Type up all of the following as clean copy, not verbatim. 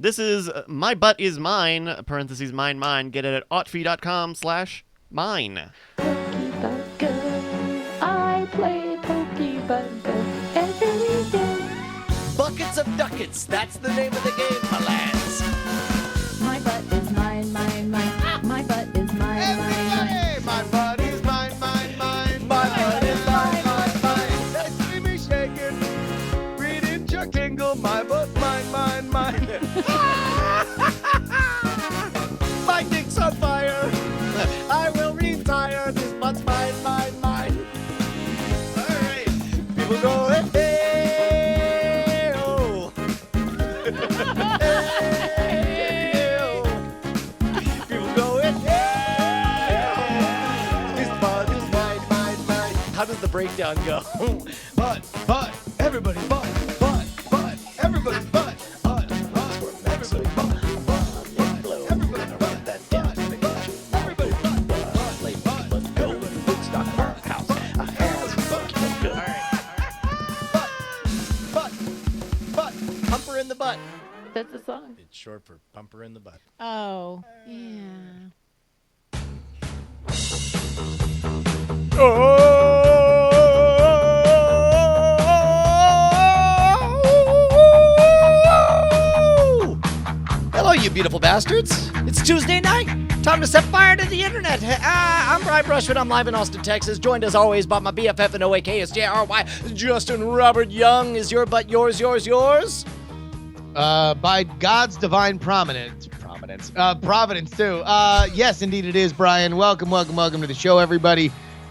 This is My Butt Is Mine, parentheses mine. Get it at otfi.com/mine. Pokey Butt Go. I play Pokey Butt Go every day. Buckets of ducats, that's the name of the game, my lads. My butt is mine. My butt is mine. Everybody, my butt is mine. My butt is mine. That's me shaking, reading Chuck Tingle. My butt, mine. My dick's on fire. I will retire. This butt's mine. All right, people go, hey, oh. Hey, oh. People go, hey, oh. This butt is mine. How does the breakdown go? Butt, everybody, butt, everybody, butt, everybody, butt, everybody, butt, that down to the country. Everybody, butt, Go and Woodstock House. A house fucking good. butt, Pumper in the butt. That's the song. It's short for pumper in the butt. Oh, yeah. Hello, you beautiful bastards. It's Tuesday night. Time to set fire to the internet. I'm Brian Brushwood. I'm live in Austin, Texas. Joined as always by my BFF and OAKSJRY. Justin Robert Young. Is your butt yours? by God's divine providence too. Yes, indeed it is, Brian. Welcome to the show, everybody.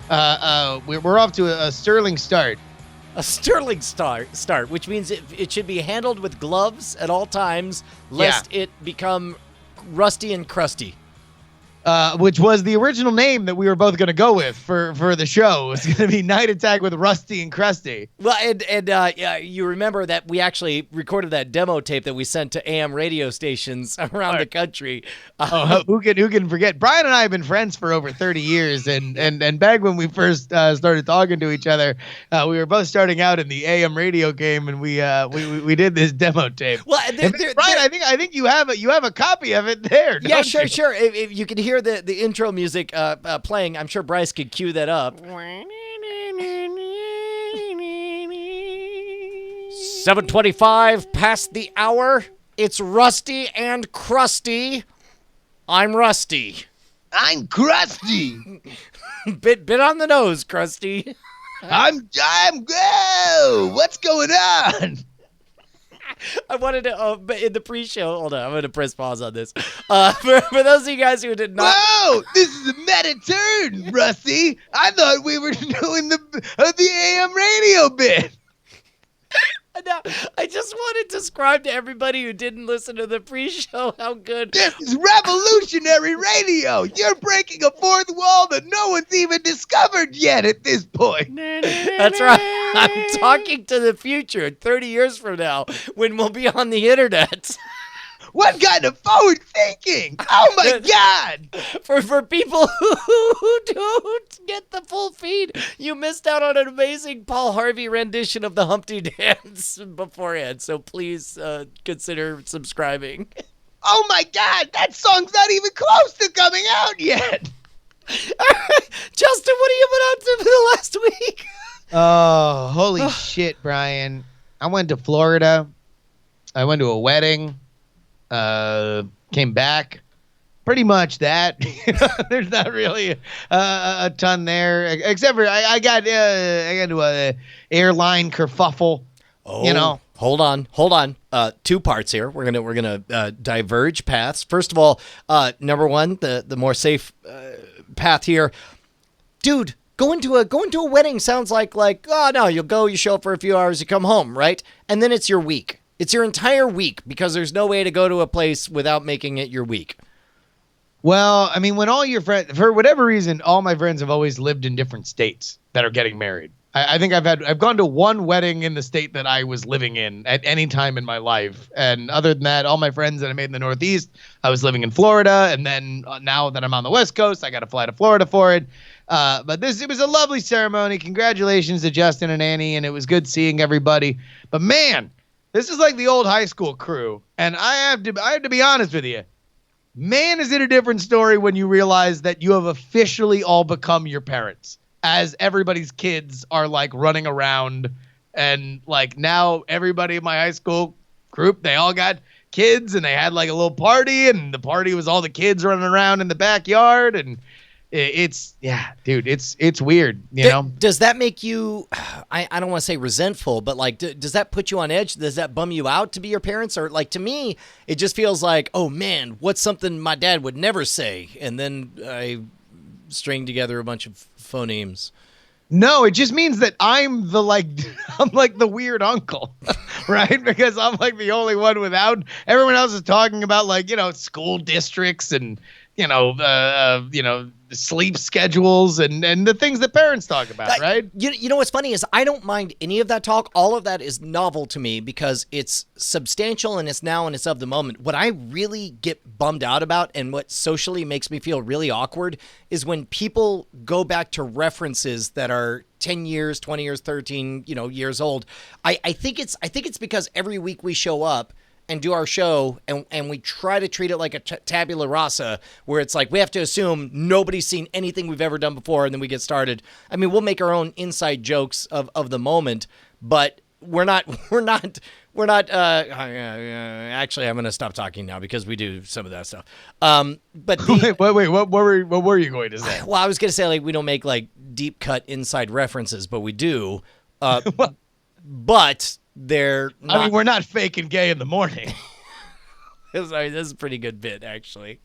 We're off to a sterling start. A sterling start, which means it should be handled with gloves at all times, lest it become rusty and crusty. Which was the original name that we were both going to go with for the show. It's going to be Night Attack with Rusty and Krusty. Well, and you remember that we actually recorded that demo tape that we sent to AM radio stations around the country. Who can forget? Brian and I have been friends for over 30 years, and back when we first started talking to each other, we were both starting out in the AM radio game, and we did this demo tape. Well, Brian, I think you have a copy of it there. Yeah, don't you? sure. If you can hear the intro music playing, I'm sure Bryce could cue that up. 7:25 past the hour. It's Rusty and Krusty. I'm Rusty. I'm Krusty. bit on the nose, Krusty. I'm go. What's going on? I wanted to, but in the pre-show, hold on, I'm going to press pause on this. For those of you guys who did not. Whoa, this is a meta turn, Rusty. I thought we were doing the AM radio bit. No, I just want to describe to everybody who didn't listen to the pre-show how good. This is revolutionary radio. You're breaking a fourth wall that no one's even discovered yet at this point. That's right. I'm talking to the future, 30 years from now, when we'll be on the internet. What kind of forward thinking? Oh my God! For people who don't get the full feed, you missed out on an amazing Paul Harvey rendition of the Humpty Dance beforehand. So please consider subscribing. Oh my God! That song's not even close to coming out yet. Justin, what have you been up to for the last week? Oh, holy shit, Brian! I went to Florida. I went to a wedding. Came back, pretty much that. There's not really a ton there, except for I got to a airline kerfuffle. Oh, you know. Hold on. Two parts here. We're gonna diverge paths. First of all, number one, the more safe path here, dude. Going to a wedding sounds like oh no, you'll go, you show up for a few hours, you come home, right? And then it's your week. It's your entire week because there's no way to go to a place without making it your week. Well, I mean, when all your friends, for whatever reason, all my friends have always lived in different states that are getting married. I think I've gone to one wedding in the state that I was living in at any time in my life. And other than that, all my friends that I made in the Northeast, I was living in Florida. And then now that I'm on the West Coast, I got to fly to Florida for it. But it was a lovely ceremony. Congratulations to Justin and Annie. And it was good seeing everybody. But man, This is like the old high school crew, and I have to be honest with you. Man, is it a different story when you realize that you have officially all become your parents, as everybody's kids are like running around, and like now everybody in my high school group, they all got kids, and they had like a little party, and the party was all the kids running around in the backyard, and it's dude, it's weird, you know. Does that make you? I don't want to say resentful, but like, does that put you on edge? Does that bum you out to be your parents? Or like, to me, it just feels like, oh man, what's something my dad would never say? And then I string together a bunch of phonemes. No, it just means that I'm like the weird uncle, right? Because I'm like the only one without. Everyone else is talking about like, you know, school districts and you know, sleep schedules and the things that parents talk about, right? You know what's funny is I don't mind any of that talk. All of that is novel to me because it's substantial and it's now and it's of the moment. What I really get bummed out about and what socially makes me feel really awkward is when people go back to references that are 10 years, 20 years, 13, years old. I think it's because every week we show up and do our show, and we try to treat it like a tabula rasa, where it's like we have to assume nobody's seen anything we've ever done before, and then we get started. I mean, we'll make our own inside jokes of the moment, but we're not. Actually, I'm going to stop talking now because we do some of that stuff. But wait, what were you going to say? Well, I was going to say like we don't make like deep cut inside references, but we do. But they're not. I mean, we're not fake and gay in the morning. Sorry, this is a pretty good bit, actually.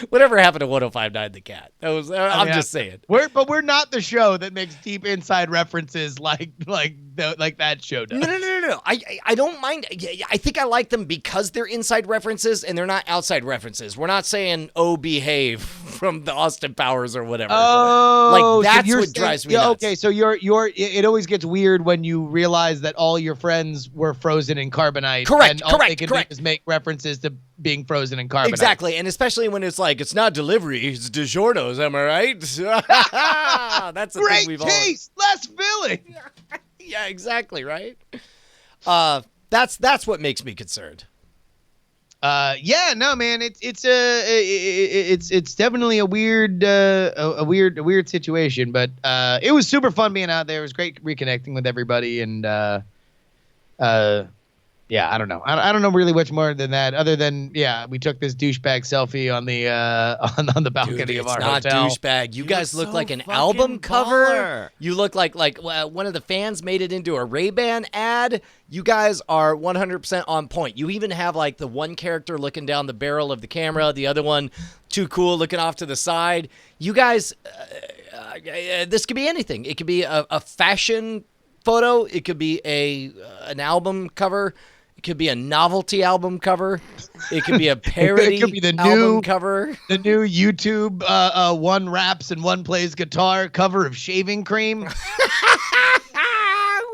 Whatever happened to 105.9 The Cat? I'm just saying. We're not the show that makes deep inside references like that show does. No. I don't mind. I think I like them because they're inside references and they're not outside references. We're not saying "Oh, behave" from the Austin Powers or whatever. Oh, like that's what drives me nuts. Okay, so it always gets weird when you realize that all your friends were frozen in carbonite. Correct. And all they can do is make references to being frozen in carbonite. Exactly, and especially when it's like it's not delivery, it's DiGiorno's. Am I right? That's the great thing we've taste, less filling. Yeah, exactly, right? That's what makes me concerned. Yeah, no, man, it's definitely a weird situation, but it was super fun being out there. It was great reconnecting with everybody, and yeah, I don't know. I don't know really much more than that, other than we took this douchebag selfie on the on the balcony of our hotel. It's not douchebag. You guys look so like an fucking album cover. baller. You look like one of the fans made it into a Ray-Ban ad. You guys are 100% on point. You even have like the one character looking down the barrel of the camera, the other one too cool looking off to the side. You guys, this could be anything. It could be a fashion photo. It could be an album cover. It could be a novelty album cover. It could be a parody it could be the album cover. The new YouTube one raps and one plays guitar cover of shaving cream.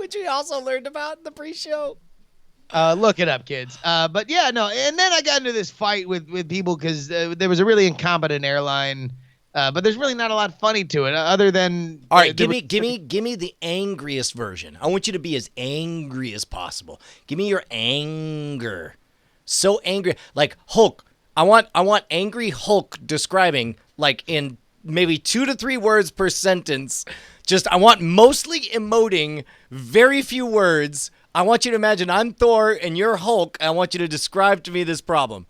Which we also learned about in the pre-show. Look it up, kids. But yeah, no. And then I got into this fight with people because there was a really incompetent airline. But there's really not a lot funny to it, other than. All right, give me the angriest version. I want you to be as angry as possible. Give me your anger. So angry, like Hulk. I want angry Hulk describing like in maybe 2 to 3 words per sentence. Just I want mostly emoting, very few words. I want you to imagine I'm Thor and you're Hulk. I want you to describe to me this problem.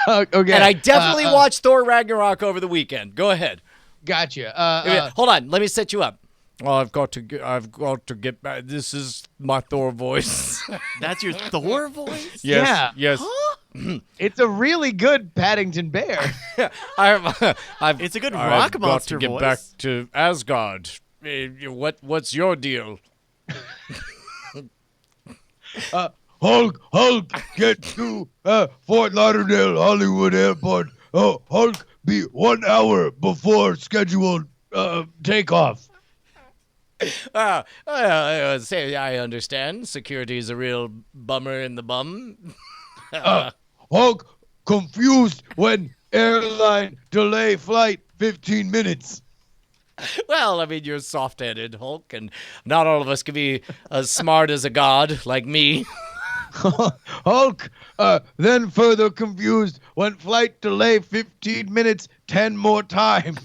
Okay. And I definitely watched Thor Ragnarok over the weekend. Go ahead. Gotcha. Hold on. Let me set you up. Oh, I've got to get back. This is my Thor voice. That's your Thor voice? Yes. Yes. Huh? It's a really good Paddington Bear. It's a good rock monster got to get voice. back to Asgard. What's your deal? Hulk, get to Fort Lauderdale Hollywood Airport. Hulk, be 1 hour before scheduled takeoff. I understand. Security is a real bummer in the bum. Hulk, confused when airline delay flight 15 minutes. Well, I mean, you're soft-headed, Hulk, and not all of us can be as smart as a god like me. Hulk, then further confused, went flight delay 15 minutes 10 more times.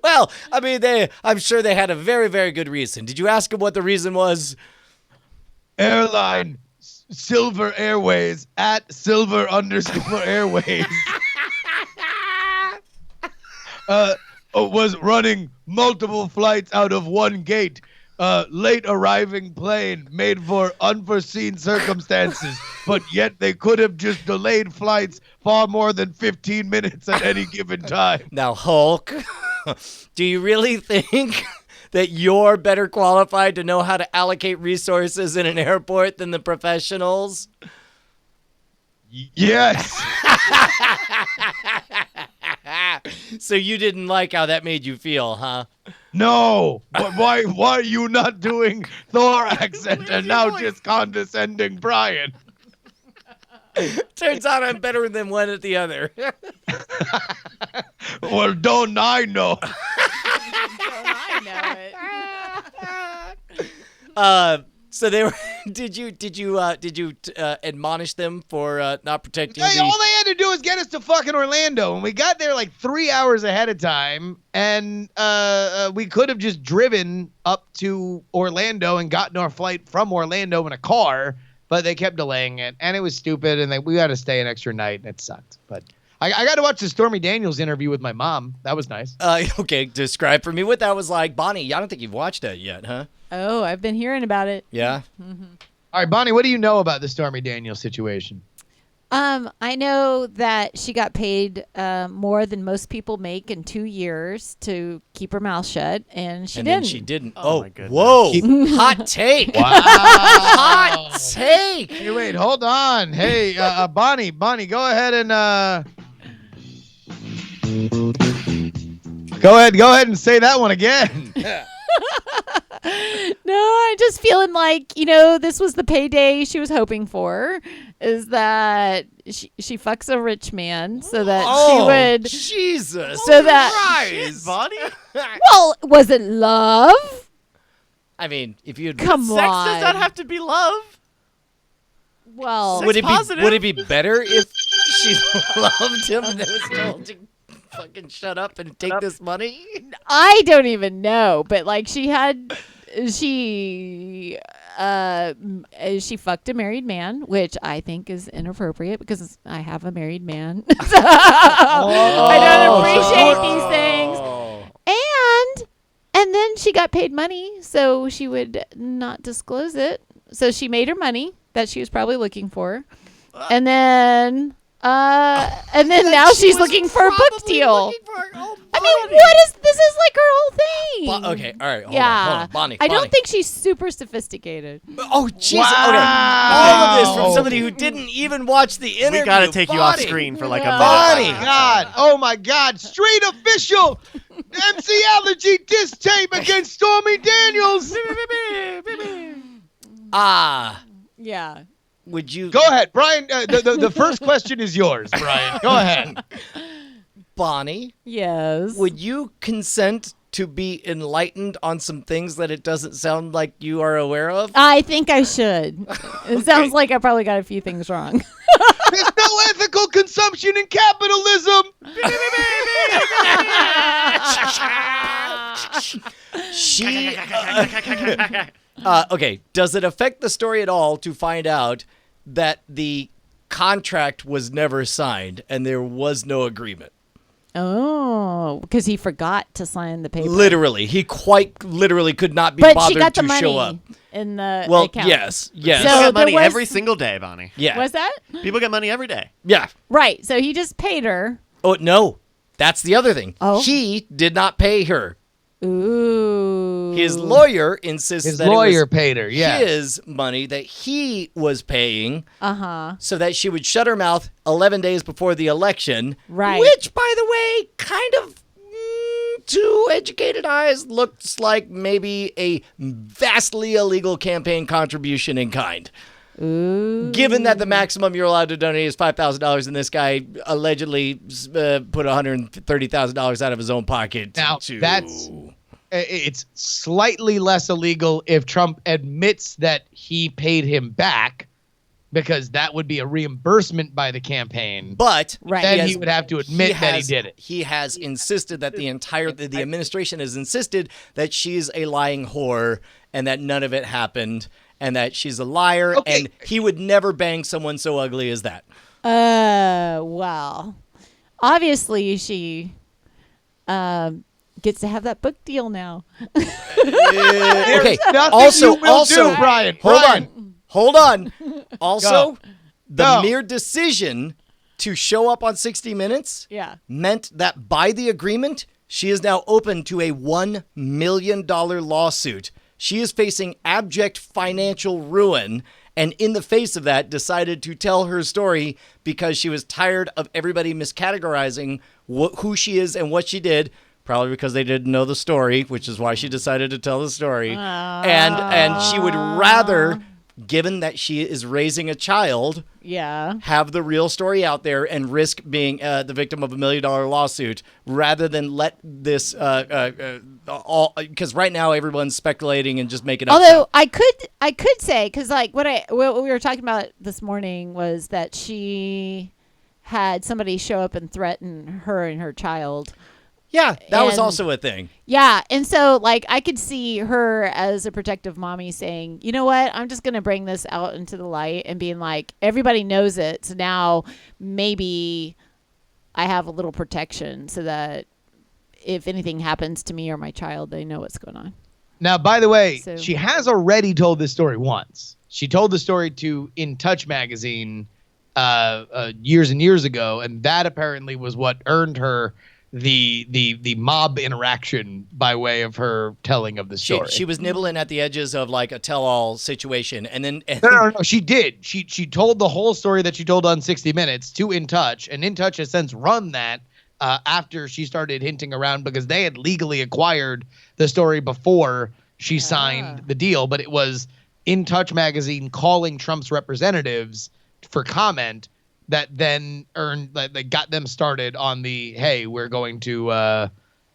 Well, I mean, I'm sure they had a very, very good reason. Did you ask him what the reason was? Airline Silver Airways at Silver_Airways was running multiple flights out of one gate. Late arriving plane made for unforeseen circumstances, but yet they could have just delayed flights far more than 15 minutes at any given time. Now, Hulk, do you really think that you're better qualified to know how to allocate resources in an airport than the professionals? Yes. So you didn't like how that made you feel, huh? No. But why are you not doing Thor accent and now just condescending Brian? Turns out I'm better than one at the other. Well, don't I know? I know it. So they were. Did you admonish them for not protecting? Hey, all they had to do was get us to fucking Orlando, and we got there like 3 hours ahead of time, and we could have just driven up to Orlando and gotten our flight from Orlando in a car, but they kept delaying it, and it was stupid, and we had to stay an extra night, and it sucked. But I got to watch the Stormy Daniels interview with my mom. That was nice. Okay, describe for me what that was like, Bonnie. I don't think you've watched that yet, huh? Oh, I've been hearing about it. Yeah. All right, Bonnie, what do you know about the Stormy Daniels situation? I know that she got paid more than most people make in 2 years to keep her mouth shut, and she And didn't. then she didn't. Oh, my goodness. Whoa! Hot take. Wow. Hot take. Hey, wait, hold on. Hey, Bonnie, go ahead and go ahead and say that one again. No, I'm just feeling like, this was the payday she was hoping for, is that she fucks a rich man so that she would. Jesus. So that. Christ. Bonnie? Well, was it love? I mean, if you'd Come Sex on. does not have to be love. Well, would it positive. be better if she loved him and was told to fucking shut up and take this money? I don't even know, but like she fucked a married man, which I think is inappropriate because I have a married man. So I don't appreciate these things. And then she got paid money, so she would not disclose it. So she made her money that she was probably looking for, and then now she's looking for a book deal. I mean, this is like her whole thing. Okay, all right, hold Yeah. on, Bonnie. I don't think she's super sophisticated. Oh, Jesus. Wow. Okay. All of this from somebody who didn't even watch the interview. We gotta take you off Bonnie. screen for like a Bonnie. minute. Oh my God! Street official MC Allergy diss tape against Stormy Daniels. Yeah. Would you? Go ahead, Brian. The first question is yours, Brian. Go ahead. Bonnie, Yes. would you consent to be enlightened on some things that it doesn't sound like you are aware of? I think I should. It sounds like I probably got a few things wrong. There's no ethical consumption in capitalism. She. Okay. Does it affect the story at all to find out that the contract was never signed and there was no agreement? Oh, because he forgot to sign the paper. Literally, he quite literally could not be But bothered she got the to money show up. in the Well, account. yes. People So get there money was- every single day, Bonnie. Yeah. Was that? People get money every day. Yeah. Right. So he just paid her. Oh, no. That's the other thing. Oh. He did not pay her. Ooh. His lawyer insists His that lawyer it was paid her. Yeah. his money that he was paying Uh-huh. so that she would shut her mouth 11 days before the election. Right. Which, by the way, kind of, to educated eyes, looks like maybe a vastly illegal campaign contribution in kind. Ooh. Given that the maximum you're allowed to donate is $5,000, and this guy allegedly put $130,000 out of his own pocket. Now, to... it's slightly less illegal if Trump admits that he paid him back, because that would be a reimbursement by the campaign. But Right. Then he would have to admit that he did it. He has insisted that the administration has insisted that she's a lying whore and that none of it happened and that she's a liar, Okay. and he would never bang someone so ugly as that. Well, obviously she gets to have that book deal now. Okay. Nothing Also, you will do, Brian. Hold on. Also, the Go. mere decision to show up on 60 Minutes Yeah. meant that by the agreement, she is now open to a $1 million lawsuit. She is facing abject financial ruin, and in the face of that, decided to tell her story because she was tired of everybody miscategorizing who she is and what she did. Probably because they didn't know the story, which is why she decided to tell the story. And she would rather, given that she is raising a child, Yeah. have the real story out there and risk being the victim of $1 million lawsuit rather than let this all, because right now everyone's speculating and just making up Although stuff. I could say, because like what we were talking about this morning was that she had somebody show up and threaten her and her child. Yeah, that was and- also a thing. Yeah, and so like I could see her as a protective mommy saying, you know what, I'm just gonna bring this out into the light and being like, everybody knows it, so now maybe I have a little protection so that if anything happens to me or my child, they know what's going on. Now, by the way, So- she has already told this story once. She told the story to In Touch magazine years and years ago, and that apparently was what earned her the mob interaction by way of her telling of the story. She was nibbling at the edges of like a tell-all situation, and then No, she did. She told the whole story that she told on 60 Minutes to In Touch, and In Touch has since run that after she started hinting around, because they had legally acquired the story before she signed the deal, but it was In Touch magazine calling Trump's representatives for comment that then that got them started on the, hey, we're going to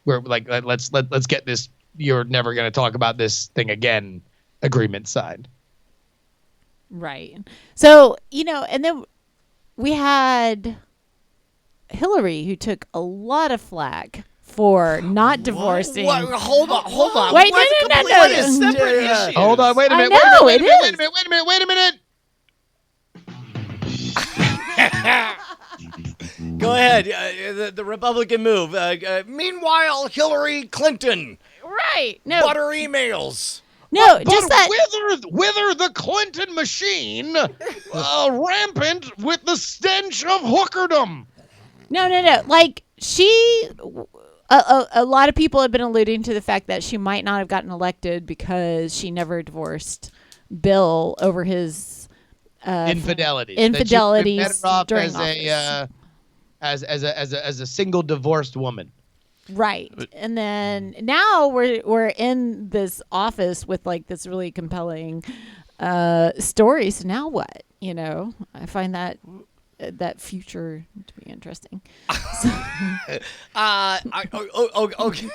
we're like let's get this you're never going to talk about this thing again agreement signed. Right. So, and then we had Hillary, who took a lot of flack for not divorcing. Hold on. Wait, What? no. What is separate issues? Hold on, wait a minute. I know, wait a it minute, wait a minute. Go ahead. The Republican move. Meanwhile, Hillary Clinton. Right. No. Butter emails. No, But just that. wither the Clinton machine rampant with the stench of hookerdom. No. Like a lot of people have been alluding to the fact that she might not have gotten elected because she never divorced Bill over his Infidelities. infidelities That she would've been better off during as a single divorced woman. right. And then now we're in this office with like this really compelling story. So now what? I find that future to be interesting. Okay.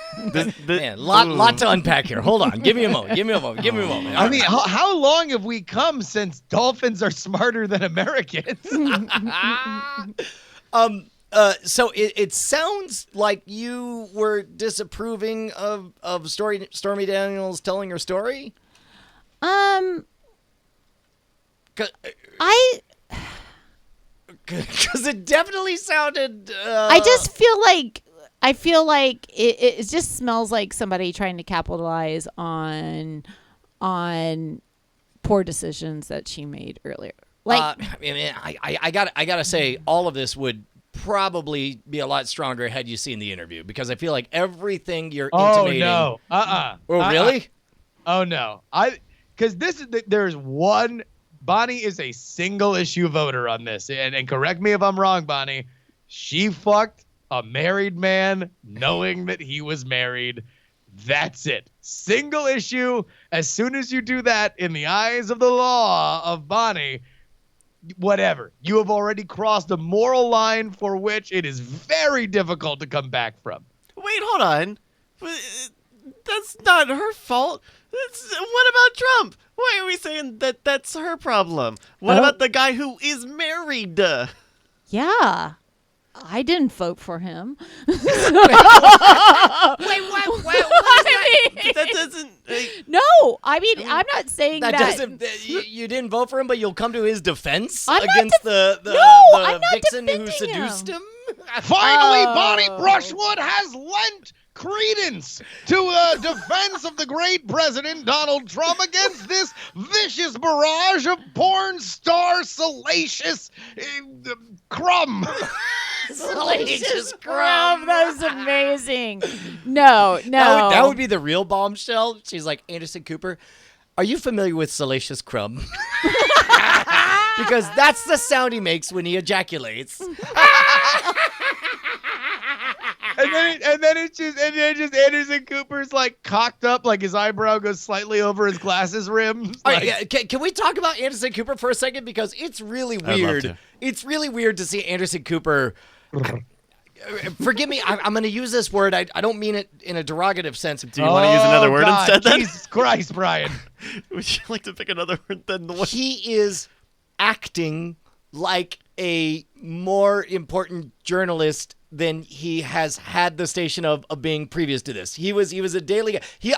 Man, lot to unpack here. Hold on. Give me a moment. I mean, how long have we come since dolphins are smarter than Americans? So it sounds like you were disapproving of Stormy Daniels telling her story. Because it definitely sounded. I just feel like it just smells like somebody trying to capitalize on poor decisions that she made earlier. Like, I gotta say, all of this would probably be a lot stronger had you seen the interview, because I feel like everything you're intimating. Oh no! Oh really? Oh no! Because there's one. Bonnie is a single issue voter on this, and correct me if I'm wrong, Bonnie. She fucked a married man knowing that he was married. That's it. Single issue. As soon as you do that in the eyes of the law of Bonnie, whatever. You have already crossed a moral line for which it is very difficult to come back from. Wait, hold on. That's not her fault. What about Trump? Why are we saying that that's her problem? What about the guy who is married? Yeah. I didn't vote for him. Wait, what? That doesn't. No, I mean, I'm not saying That that. doesn't. You didn't vote for him, but you'll come to his defense I'm not against the I'm not vixen who defending seduced him. Finally, Oh. Bonnie Brushwood has lent credence to the defense of the great President Donald Trump against this vicious barrage of porn star salacious crumb. Salacious Crumb, that was amazing. No. That would be the real bombshell. She's like, Anderson Cooper, are you familiar with salacious crumb? Because that's the sound he makes when he ejaculates. And then it's just Anderson Cooper's like cocked up, like his eyebrow goes slightly over his glasses rim. All right, yeah, can we talk about Anderson Cooper for a second? Because it's really I'd love weird. to. It's really weird to see Anderson Cooper. Forgive me, I'm going to use this word. I don't mean it in a derogative sense. Do you want to use another word God, instead? Then Jesus Christ, Brian. would you like to pick another word than the one? He is acting like a more important journalist than he has had the station of being previous to this. He was a daily guy. He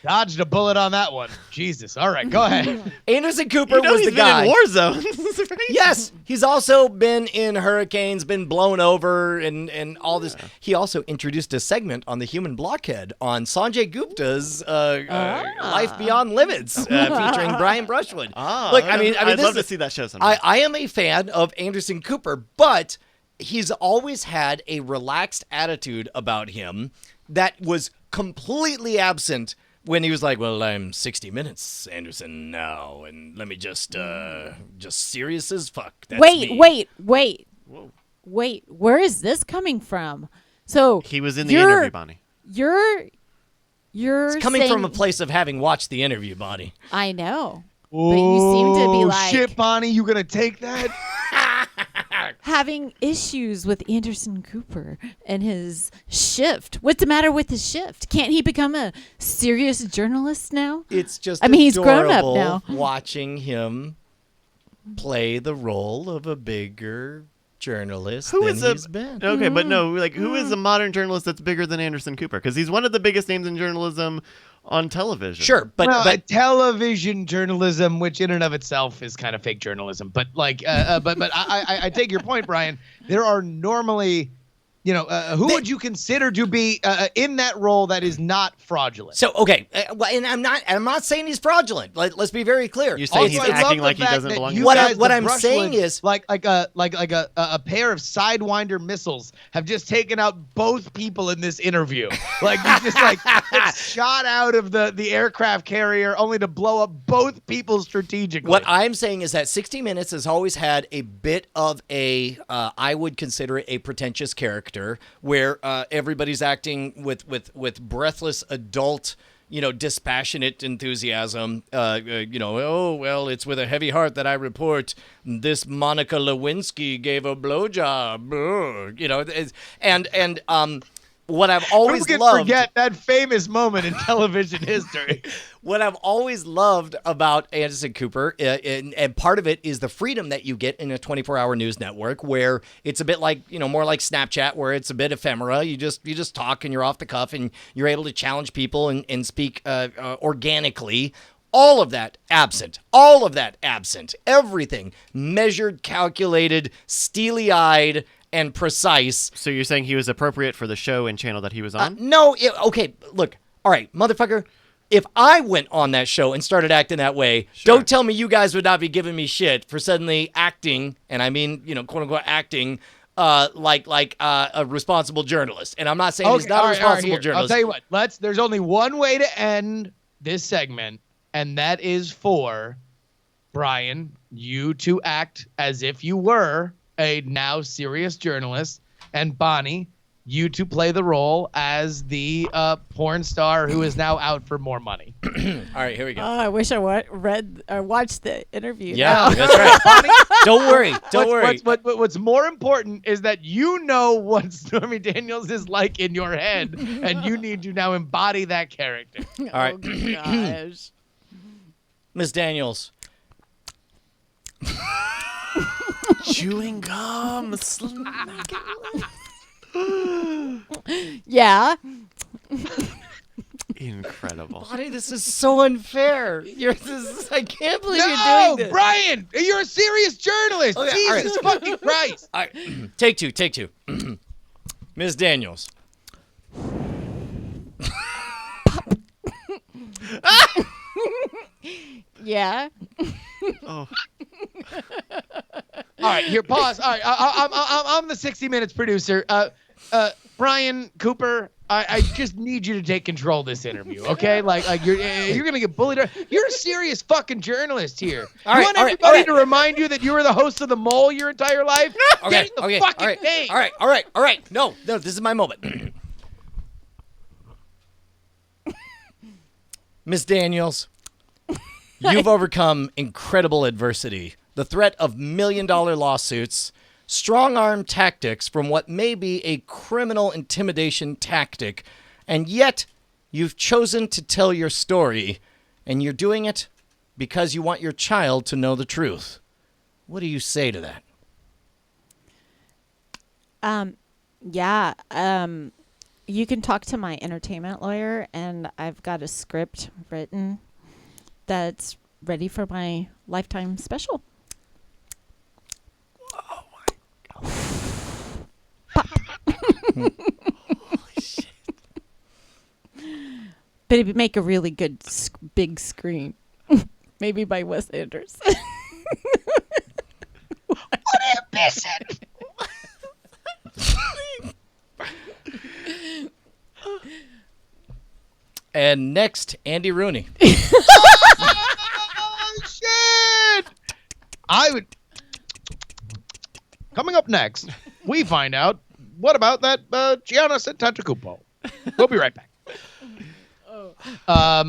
Dodged a bullet on that one. Jesus. All right, go ahead. Anderson Cooper You know was he's the been guy. in war zones. Right? Yes, he's also been in hurricanes, been blown over, and all this. He also introduced a segment on the Human Blockhead on Sanjay Gupta's Life Beyond Limits, featuring Brian Brushwood. Look, I'd love to see that show sometime. I am a fan of Anderson Cooper, but he's always had a relaxed attitude about him that was completely absent when he was like, well, I'm 60 Minutes, Anderson, now, and let me just serious as fuck. That's me. Wait. Whoa. Wait, where is this coming from? So He was in the interview, Bonnie. You're It's coming saying, from a place of having watched the interview, Bonnie. I know. But you seem to be like shit, Bonnie, you gonna take that? having issues with Anderson Cooper and his shift. What's the matter with his shift? Can't he become a serious journalist now? It's just I mean, he's grown up adorable now. watching him play the role of a bigger journalist Who than is he's been. Okay, but no, like who is a modern journalist that's bigger than Anderson Cooper? Because he's one of the biggest names in journalism on television. Sure, but Television journalism, which in and of itself is kind of fake journalism, but like, but I take your point, Brian. There are normally, who would you consider to be in that role that is not fraudulent? so okay, and I'm not saying he's fraudulent. Let's be very clear. You say he's Also, I love acting the like he fact doesn't that belong. you What guys, what the I'm saying Brushwoods, is- like a pair of Sidewinder missiles have just taken out both people in this interview. Like you just like shot out of the aircraft carrier only to blow up both people strategically. What I'm saying is that 60 Minutes has always had a bit of a, I would consider it a pretentious character where everybody's acting with breathless adult, dispassionate enthusiasm. Oh, well, it's with a heavy heart that I report this Monica Lewinsky gave a blowjob. What I've always Who can loved. forget that famous moment in television history? What I've always loved about Anderson Cooper, and part of it is the freedom that you get in a 24-hour news network, where it's a bit like, more like Snapchat, where it's a bit ephemera. You just talk and you're off the cuff and you're able to challenge people and speak organically. All of that absent. Everything measured, calculated, steely-eyed, and precise. So you're saying he was appropriate for the show and channel that he was on? No, okay, look. All right, motherfucker. If I went on that show and started acting that way, don't tell me you guys would not be giving me shit for suddenly acting, and I mean, quote unquote acting, like a responsible journalist. And I'm not saying he's not a responsible journalist. I'll tell you what. There's only one way to end this segment, and that is for Brian, you to act as if you were a now serious journalist, and Bonnie, you to play the role as the porn star who is now out for more money. All right, here we go. Oh, I wish I read or watched the interview. Yeah, now. that's right. Don't worry. Don't worry. What's more important is that you know what Stormy Daniels is like in your head, and you need to now embody that character. All right. Oh, gosh. Ms. Daniels. Chewing gum. Yeah. Incredible. Buddy, this is so unfair. I can't believe you're doing this. Brian, you're a serious journalist. Okay, Jesus fucking Christ. All right. Take two. Ms. Daniels. Yeah. Oh. All right, here, pause. All right, I'm the 60 Minutes producer. Brian Cooper, I just need you to take control of this interview, okay? Like you're gonna get bullied. You're a serious fucking journalist here. You want everybody to remind you that you were the host of The Mole your entire life? Get in the fucking thing. All right. No, this is my moment. Ms. Daniels, you've overcome incredible adversity, the threat of million-dollar lawsuits, strong-arm tactics from what may be a criminal intimidation tactic, and yet you've chosen to tell your story, and you're doing it because you want your child to know the truth. What do you say to that? Yeah. You can talk to my entertainment lawyer, and I've got a script written that's ready for my Lifetime special. Oh my God. Holy shit. But it'd make a really good big screen. Maybe by Wes Anderson. What ambition? And next, Andy Rooney. Oh, shit! Coming up next, we find out what about that Giannis Antetokounmpo. We'll be right back. All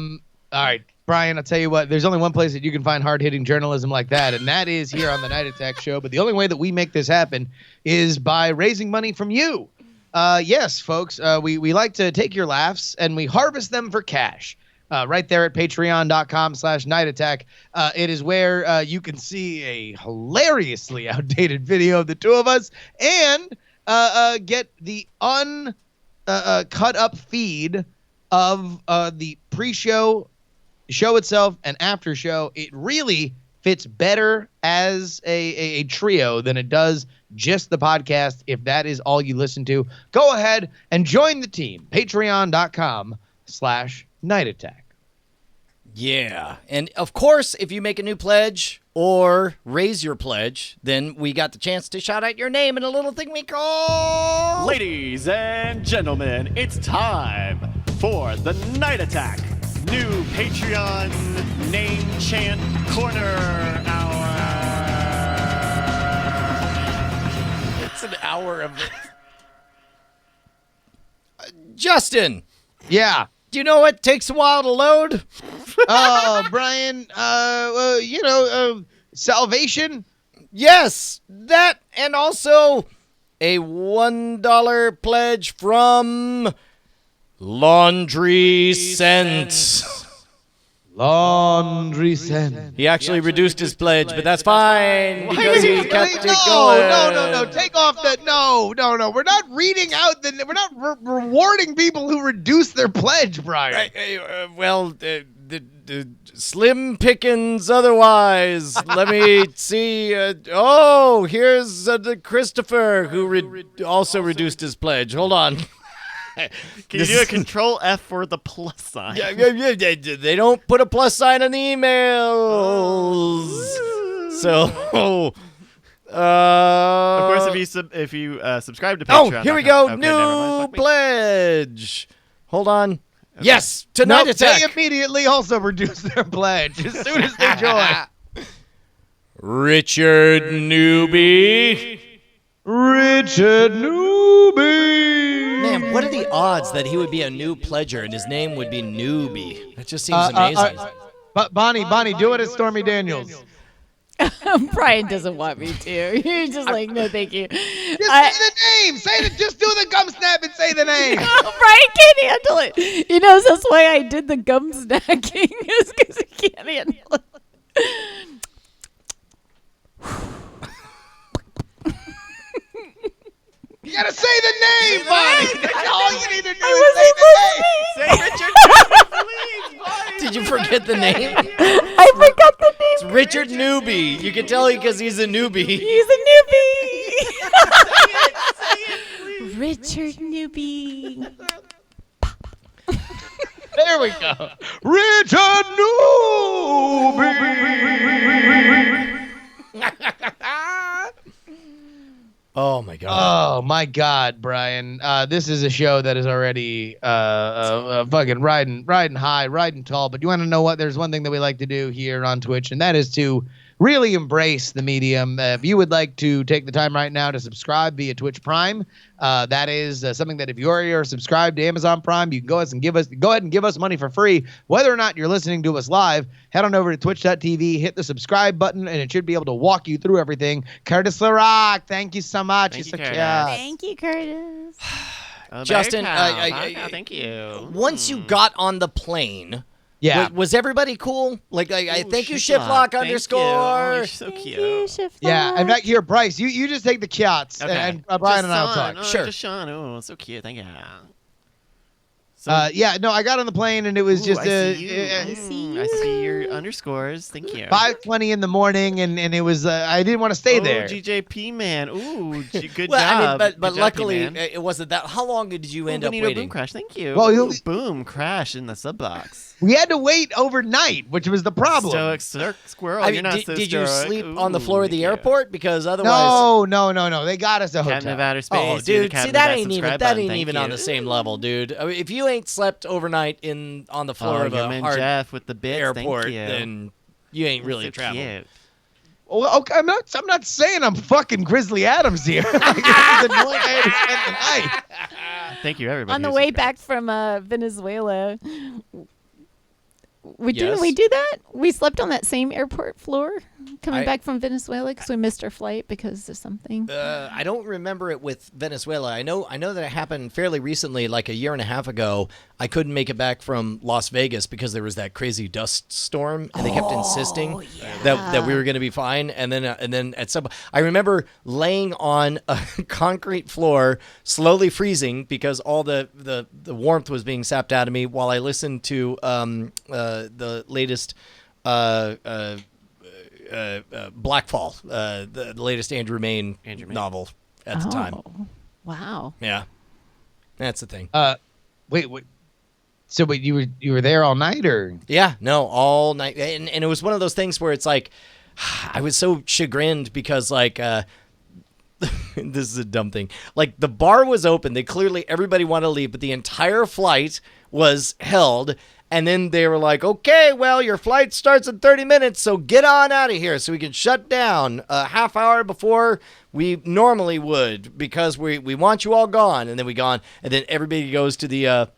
right, Brian, I'll tell you what, there's only one place that you can find hard-hitting journalism like that, and that is here on the Night Attack Show. But the only way that we make this happen is by raising money from you. Yes, folks, we like to take your laughs and we harvest them for cash. Right there at patreon.com/nightattack. It is where you can see a hilariously outdated video of the two of us and get the cut up feed of the pre-show, show itself, and after show. It really fits better as a trio than it does just the podcast. If that is all you listen to, go ahead and join the team. Patreon.com/nightattack. Yeah. And of course, if you make a new pledge or raise your pledge, then we got the chance to shout out your name in a little thing we call... Ladies and gentlemen, it's time for the Night Attack new Patreon name chant corner hour. It's an hour of it. Justin. Yeah. Do you know what takes a while to load? Brian, salvation. Yes, that, and also a $1 pledge from Laundry Scent. Laundry scent. He actually reduced his pledge, but that's fine because he kept it going. No. Take off the no. We're not reading out we're not rewarding people who reduce their pledge, Brian. The slim pickings otherwise. Let me see. Here's the Christopher who also reduced his pledge. Hold on. Can you do a Control F for the plus sign? Yeah. They don't put a plus sign on the emails. So, of course, if you subscribe to Patreon. Here we go. Okay, New pledge. Hold on. Okay. Yes, Tonight Attack. They immediately also reduce their pledge as soon as they join. Richard Newby. Richard Newby. Man, what are the odds that he would be a new pledger and his name would be Newby? That just seems amazing. But Bonnie, do it as Stormy Daniels. Brian doesn't want me to. You're just like, no, thank you. Just say the name. Just do the gum snap and say the name. Brian can't handle it. He knows that's why I did the gum snacking, is because he can't handle it. You gotta say the name, Bonnie. That's all you need to do is wasn't say the name. Say Richard Newby, please, buddy. Did you forget the name? I forgot the name. It's Richard Newby. You can tell because he's a newbie. He's a Say it, please. newbie. Richard Newby. There we go. Richard Newby. Oh my god. Oh my God, Brian! This is a show that is already fucking riding high, riding tall. But you want to know what? There's one thing that we like to do here on Twitch, and that is to really embrace the medium. If you would like to take the time right now to subscribe via Twitch Prime, that is something that if you already are subscribed to Amazon Prime, you can go ahead and give us money for free. Whether or not you're listening to us live, head on over to twitch.tv, hit the subscribe button, and it should be able to walk you through everything. Curtis LaRock, thank you so much. Thank You're you, so Curtis. cute. Thank you, Curtis. Justin, Thank you. Once you got on the plane, Yeah. was everybody cool? Like, I thank you, Shiplock. Shiplock Thank underscore. you. Oh, you're so Thank cute. you, Shift Yeah, Lock. in fact, here, Bryce, you just take the kiots, Okay. and Brian Just and I'll Sean. talk. Oh, Sure. Just Sean. Oh, so cute. Thank you. So, Yeah, no, I got on the plane, and it was just I see you. I see I see you. your underscores. Thank you. 5:20 in the morning, and it was I didn't want to stay there. GJP man. Ooh, good Well, I mean, job. but Good job, luckily P-Man. it wasn't that. How long did you end up Bonito waiting? Boom crash. Thank you. Well, Ooh, boom crash in the sub box. We had to wait overnight, which was the problem. Stoic squirrel. I You're mean, not did, so did you stoic. sleep Ooh, on the floor of the thank you. airport? Because otherwise, No. They got us a Captain hotel. of Outer Space. oh, do the dude, Captain see of that that ain't even subscribe that button. ain't Thank even you. on the same level, dude. I mean, if you ain't slept overnight on the floor of your a man hard Jeff with the bits. airport, Thank you. then you ain't really so traveled. cute. Well, okay, I'm not saying I'm fucking Grizzly Adams here. Like, it was annoying I had to spend the night. Thank you, everybody. On the who way subscribed. back from Venezuela. Didn't Yes. we do that? We slept on that same airport floor coming I- back from Venezuela because we missed our flight because of something. I don't remember it with Venezuela. I know that it happened fairly recently, like a year and a half ago. I couldn't make it back from Las Vegas because there was that crazy dust storm, and they kept insisting that we were going to be fine. And then at some, I remember laying on a concrete floor, slowly freezing because all the warmth was being sapped out of me while I listened to the latest. Blackfall, the latest Andrew Mayne novel at the time. Wow. Yeah, that's the thing. Wait. So, wait, you were there all night, or? Yeah, no, all night, and it was one of those things where it's like, I was so chagrined because like, this is a dumb thing. Like the bar was open, everybody wanted to leave, but the entire flight was held. And then they were like, okay, well, your flight starts in 30 minutes, so get on out of here so we can shut down a half hour before we normally would because we want you all gone. And then we gone, and then everybody goes to the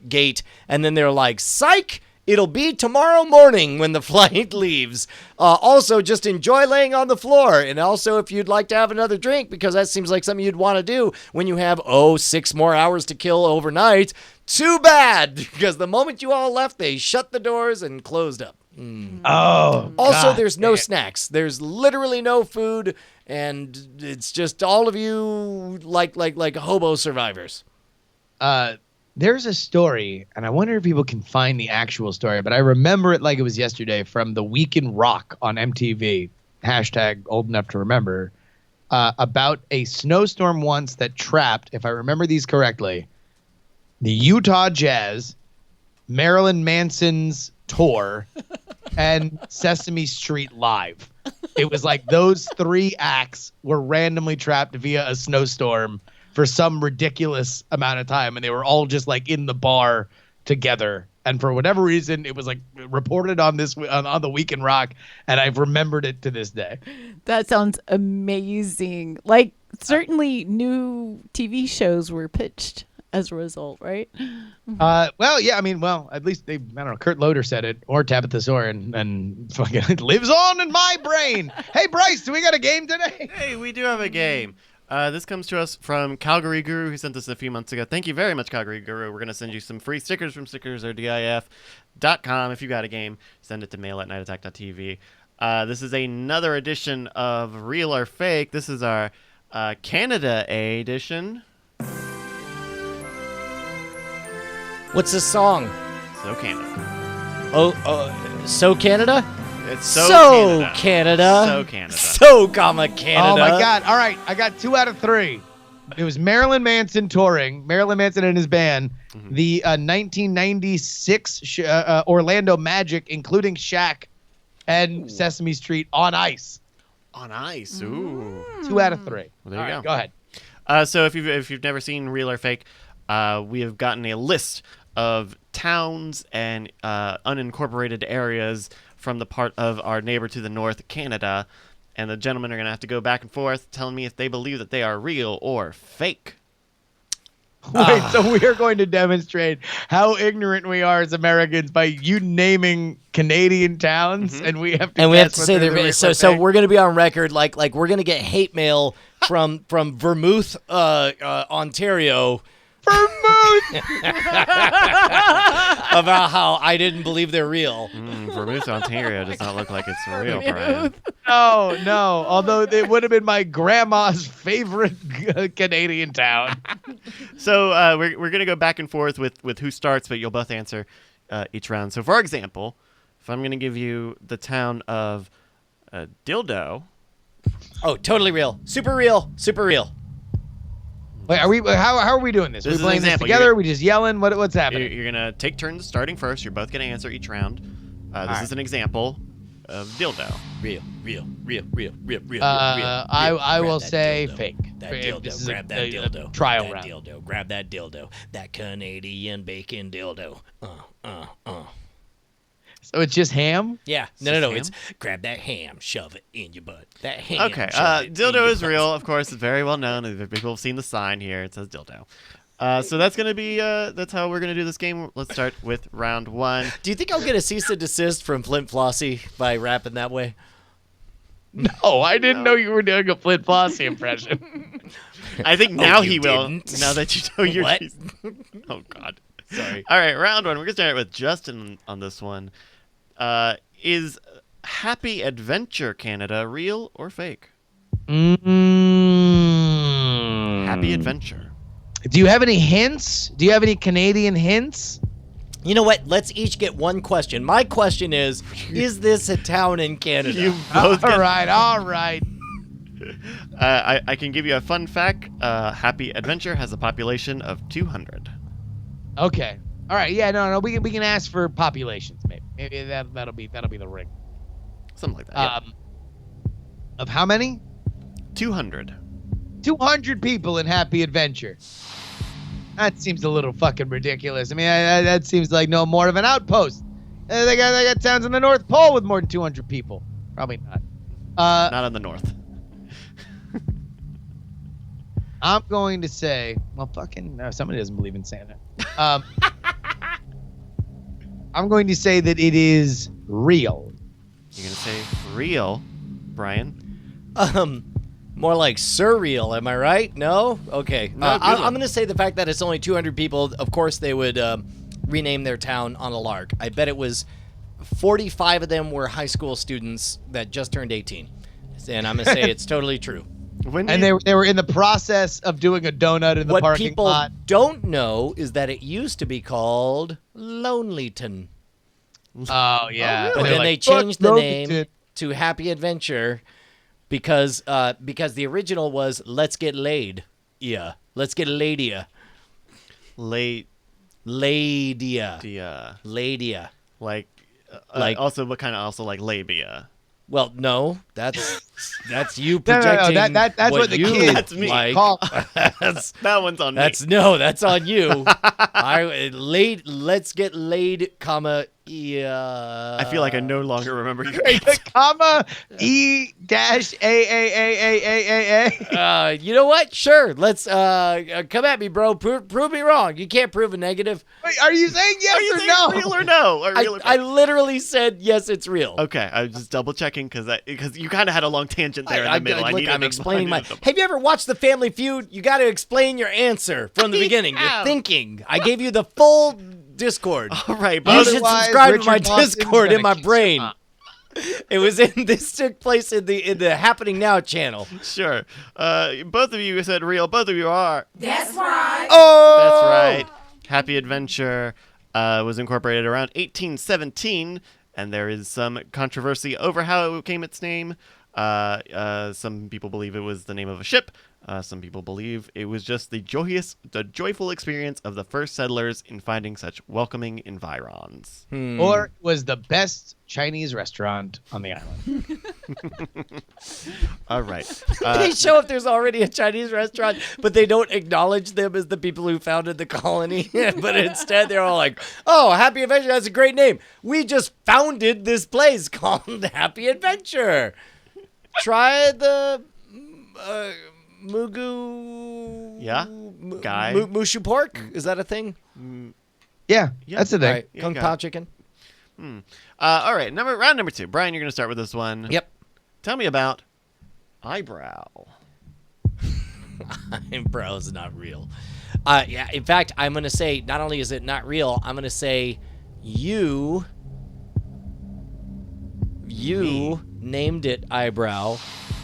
gate, and then they're like, psych, it'll be tomorrow morning when the flight leaves. Also, just enjoy laying on the floor. And also, if you'd like to have another drink, because that seems like something you'd want to do when you have, 6 more hours to kill overnight, too bad, because the moment you all left, they shut the doors and closed up. Oh. Also, God there's no damn. snacks. There's literally no food, and it's just all of you like hobo survivors. There's a story, and I wonder if people can find the actual story, but I remember it like it was yesterday from the Week in Rock on MTV, hashtag old enough to remember, about a snowstorm once that trapped, if I remember these correctly, the Utah Jazz, Marilyn Manson's tour, and Sesame Street Live. It was like those 3 acts were randomly trapped via a snowstorm for some ridiculous amount of time, and they were all just like in the bar together And for whatever reason, it was like reported on on the Week in Rock, and I've remembered it to this day. That sounds amazing. Like, certainly new TV shows were pitched as a result, right? Well, yeah, I mean, at least I don't know, Kurt Loder said it, or Tabitha Soren, and fucking it lives on in my brain. Hey, Bryce, do we got a game today? Hey, we do have a game. This comes to us from Calgary Guru, who sent us a few months ago. Thank you very much, Calgary Guru. We're going to send you some free stickers from stickersordif.com. If you got a game, send it to mail@nightattack.tv. This is another edition of Real or Fake. This is our Canada Eh-dition. What's this song? So Canada. So Canada? It's so Canada. Canada. So Canada. So, Canada. Oh, my God. All right, I got 2 out of 3. It was Marilyn Manson touring, Marilyn Manson and his band, the 1996 Orlando Magic, including Shaq and Sesame Street on ice. On ice. Ooh. 2 out of 3. Well, there you go. Go ahead. So if you've never seen Real or Fake, we have gotten a list of towns and unincorporated areas from the part of our neighbor to the north, Canada, and the gentlemen are going to have to go back and forth telling me if they believe that they are real or fake. Wait, so we are going to demonstrate how ignorant we are as Americans by you naming Canadian towns, and we have to And we have guess to what say they're they're doing so. for So fake. we're gonna be on record, like we're gonna get hate mail from Vermouth, Ontario, Vermouth. about how I didn't believe they're real. Vermouth, Ontario does not look like it's real, Brian. No. Although it would have been my grandma's favorite Canadian town. So we're going to go back and forth with who starts, but you'll both answer each round. So, for example, if I'm going to give you the town of Dildo. Oh, totally real, super real, super real. Wait, are we? How are we doing this? This Are is we an playing this example. together? Are we just yelling? What's happening? You're going to take turns starting first. You're both going to answer each round. This is an example of Dildo. Real. I will say dildo. fake. That This dildo. is Grab that dildo. trial that round. dildo. Grab that dildo. That Canadian bacon dildo. So it's just ham? Yeah. Is No. this ham? It's grab that ham, shove it in your butt. That ham. Okay. shove it in Dildo your is butt. real, of course. It's very well known. People have seen the sign here. It says dildo. So that's going to be, that's how we're going to do this game. Let's start with round 1. Do you think I'll get a cease and desist from Flint Flossie by rapping that way? No, I didn't know you were doing a Flint Flossie impression. I think now you he will. didn't? Now that you know you're. What? Oh God. Sorry. All right, round 1. We're gonna start with Justin on this one. Is Happy Adventure Canada real or fake? Happy Adventure. Do you have any hints? Do you have any Canadian hints? You know what? Let's each get one question. My question is this a town in Canada? You both. All right. I can give you a fun fact. Happy Adventure has a population of 200. Okay. All right. Yeah. No. We can ask for populations. Maybe that'll be the ring. Something like that. Yeah. Of how many? 200. 200 people in Happy Adventure. That seems a little fucking ridiculous. I mean, that seems like no more of an outpost. They got towns in the North Pole with more than 200 people. Probably not. Not in the north. I'm going to say, well, fucking no, somebody doesn't believe in Santa. I'm going to say that it is real. You're gonna say real, Brian. More like surreal, am I right? No? Okay. No, good I'm one. going to say the fact that it's only 200 people, of course they would rename their town on a lark. I bet it was 45 of them were high school students that just turned 18. And I'm going to say it's totally true. When And they were in the process of doing a donut in the What parking people lot. don't know is that it used to be called Lonelyton. Oh, yeah. Oh, But really? then they changed the name Lonelyton. to Happy Adventure because the original was Let's Get Laid. Yeah. Let's Get Ladia. late Ladia. the Ladia. like Like- also what kind of also like labia. Well, no, that's you No, projecting. that's what the you kids That's me. like. call. That's That one's on me. that's on you. Let's get laid, comma. Yeah. I feel like I no longer remember your The comma E-A. You know what? Sure. Let's come at me, bro. Prove me wrong. You can't prove a negative. Wait, are you saying yes Are you or saying no? real or no? Or real or I fake? literally said yes. It's real. Okay, I was just double checking because you kind of had a long tangent there in the middle. Look, I'm explaining my. Have Have you ever watched The Family Feud? You got to explain your answer from the beginning. You're have. thinking. I gave you the full Discord. All right, You but should Otherwise, subscribe to Richard my Dawson's Discord in gonna my kick brain. some It was in this took place in the Happening Now channel. sure. Both of you said real. Both of you are. Oh, That's right. Happy Adventure was incorporated around 1817, and there is some controversy over how it became its name. Some people believe it was the name of a ship. Some people believe it was just the joyful experience of the first settlers in finding such welcoming environs. Or it was the best Chinese restaurant on the island. All right. They show if there's already a Chinese restaurant, but they don't acknowledge them as the people who founded the colony. But instead, they're all like, "Oh, Happy Adventure, that's a great name. We just founded this place called Happy Adventure. Try the Mugu. Yeah? Guy? Mushu pork. Is that a thing? Yeah, Yeah. that's the thing. All right, Yeah, Kung got Pao it. chicken. All right. Round number 2. Brian, you're going to start with this one. Yep. Tell me about eyebrow. Eyebrow is not real. Yeah. In fact, I'm gonna say not only is it not real, I'm gonna say you named it eyebrow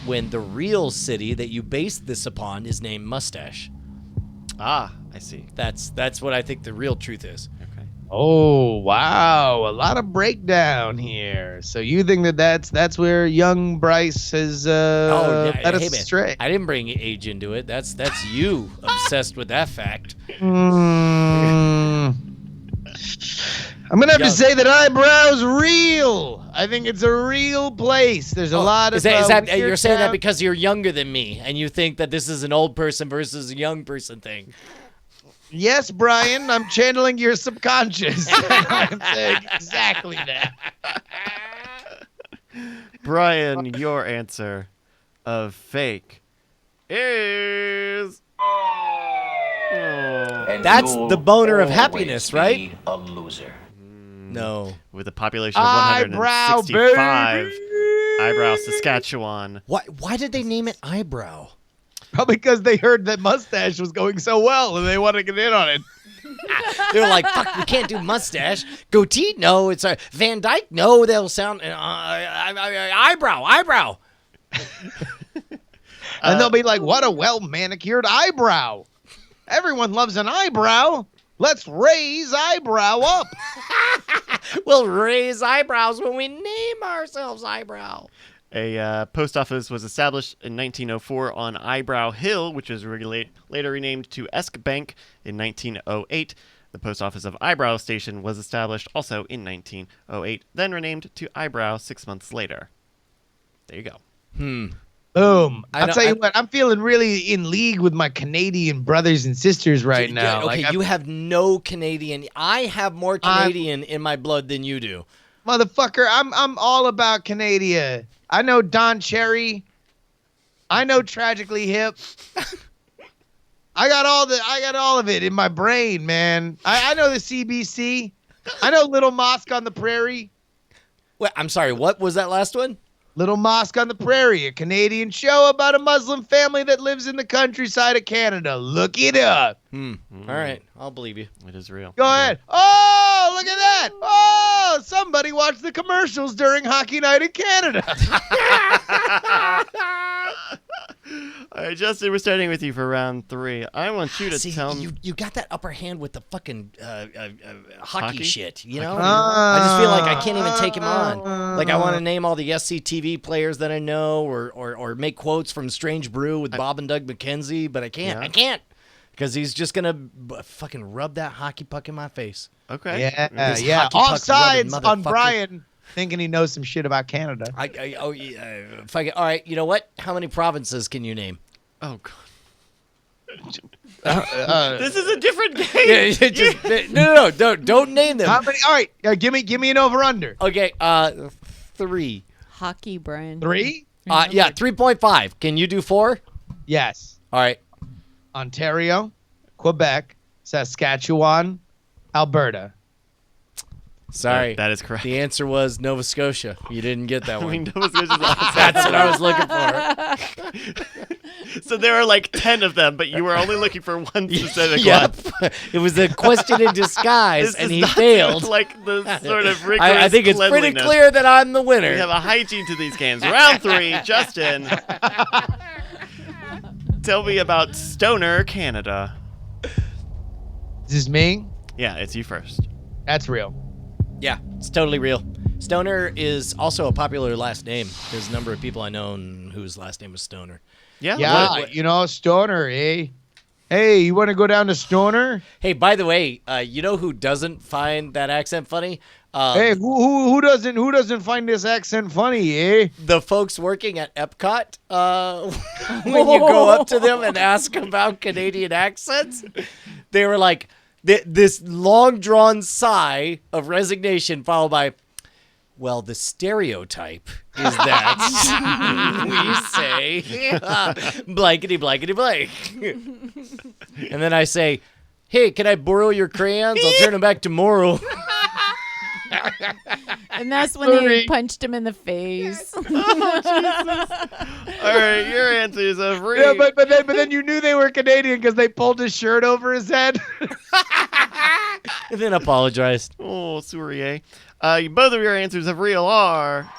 when the real city that you based this upon is named Mustache. Ah, I see. That's what I think the real truth is. Okay. Oh, wow. A lot of breakdown here. So you think that's where young Bryce has led us hey, man, astray? I didn't bring age into it. That's you obsessed with that fact. Mm. I'm going to have to Young. say that eyebrow's real. I think it's a real place. There's a lot of Is that weird you're saying that town- because you're younger than me and you think that this is an old person versus a young person thing? Yes, Brian, I'm channeling your subconscious. I'm saying exactly that. Brian, your answer of fake is. That's the boner of happiness, right? A loser. No. With a population of Eyebrow, 165, baby. Eyebrow, Saskatchewan. Why did they name it eyebrow? Probably because they heard that Mustache was going so well and they want to get in on it. They were like, "Fuck, we can't do mustache. Goatee, no. It's a Van Dyke, no. They'll sound eyebrow." And they'll be like, what a well manicured eyebrow. Everyone loves an eyebrow. Let's raise eyebrow up. We'll raise eyebrows when we name ourselves eyebrow. A post office was established in 1904 on Eyebrow Hill, which was later renamed to Esk Bank in 1908. The post office of Eyebrow Station was established also in 1908, then renamed to Eyebrow 6 months later. There you go. Boom. I I'll don't- tell you I- what, I'm feeling really in league with my Canadian brothers and sisters right now. Okay, Like, you have no Canadian. I have more Canadian in my blood than you do. motherfucker, I'm all about Canada. I know Don Cherry. I know Tragically Hip. I got all of it in my brain, man. I know the CBC. I know Little Mosque on the Prairie. Wait, I'm sorry. What was that last one? Little Mosque on the Prairie, a Canadian show about a Muslim family that lives in the countryside of Canada. Look it up. All right, I'll believe you. It is real. Go ahead. Oh, look at that. Oh, somebody watched the commercials during Hockey Night in Canada. All right, Justin, we're starting with you for round 3. I want you to See, tell me. you got that upper hand with the fucking hockey Hockey? shit, you know? Hockey? I just feel like I can't even take him on. Like I want to name all the SCTV players that I know, or make quotes from Strange Brew with Bob and Doug McKenzie, but I can't. Yeah. I can't because he's just gonna fucking rub that hockey puck in my face. Okay. Yeah, This yeah. hockey puck rubbing Offsides on motherfucker. Brian thinking he knows some shit about Canada. All right, you know what? How many provinces can you name? Oh God. This is a different game. No, don't name them. How many? All right, give me an over under. Okay, 3. Hockey, Brian. 3? Yeah, 3.5. Can you do 4? Yes. All right. Ontario, Quebec, Saskatchewan, Alberta. Sorry. That is correct. The answer was Nova Scotia. You didn't get that I one. mean, Nova Scotia's awesome. That's what I was looking for. So there are like 10 of them, but you were only looking for one specific Yep. one. It was a question in disguise, This and is he not failed. like the sort of rigorous I think it's pretty cleanliness. clear that I'm the winner. We have a hygiene to these games. Round 3, Justin. Tell me about Stoner, Canada. Is this me? Yeah, it's you first. That's real. Yeah, it's totally real. Stoner is also a popular last name. There's a number of people I know whose last name was Stoner. Yeah? Yeah, Stoner, eh? Hey, you want to go down to Stoner? Hey, by the way, you know who doesn't find that accent funny? Hey, who doesn't find this accent funny, eh? The folks working at Epcot, when you go up to them and ask about Canadian accents, they were like, this long-drawn sigh of resignation followed by, well, the stereotype is that we say blankety blankety blank. And then I say, hey, can I borrow your crayons? I'll turn them back tomorrow. And that's when they punched him in the face. All right, your answers are free. Yeah, but then you knew they were Canadian because they pulled his shirt over his head. And then apologized. Oh, Sourier. Both of your answers of real are...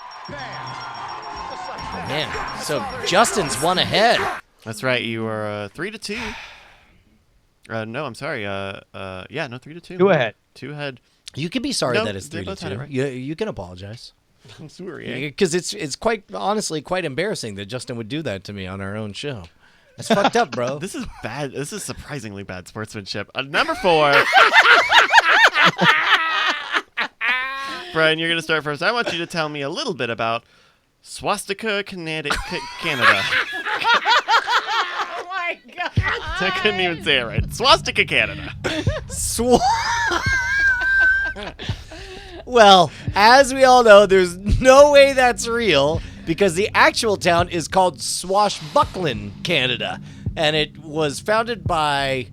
Man, so Justin's one ahead. That's right, you are 3-2. No, I'm sorry. 3-2. 2 ahead. 2 ahead. You can be sorry Nope, that it's they both had it 3-2. right. You can apologize. I'm Sourier. Because it's quite, honestly, quite embarrassing that Justin would do that to me on our own show. That's fucked up, bro. This is bad. This is surprisingly bad sportsmanship. Number 4. Brian, you're going to start first. I want you to tell me a little bit about Swastika, Canada. Oh my God. I couldn't even say it right. Swastika, Canada. Well, as we all know, there's no way that's real because the actual town is called Swashbuckling, Canada. And it was founded by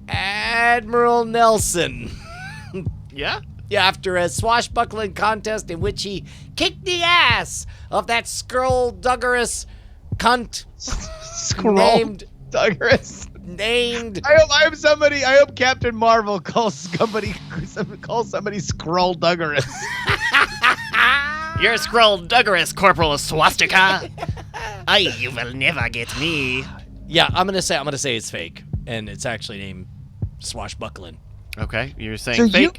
Admiral Nelson. Yeah? Yeah, after a swashbuckling contest in which he kicked the ass of that skullduggerous cunt named named I hope Captain Marvel calls somebody Skrull Duggerous. You're Skrullduggerous, Corporal Swastika. You will never get me. Yeah, I'm gonna say it's fake, and it's actually named Swashbuckling. Okay, you're saying So fake.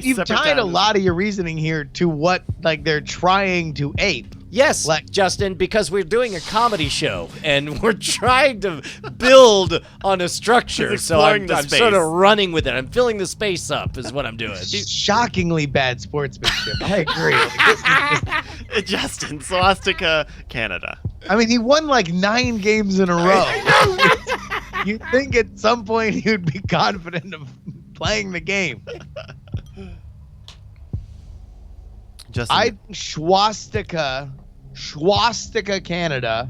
you've tied a lot of your reasoning here to what they're trying to ape. Yes, Justin, because we're doing a comedy show and we're trying to build on a structure. So I'm sort of running with it. I'm filling the space up is what I'm doing. Shockingly bad sportsmanship. I agree. Justin, Swastika, Canada. I mean, he won like 9 games in a row. You'd think at some point he would be confident of playing the game. Justin. Swastika, Canada.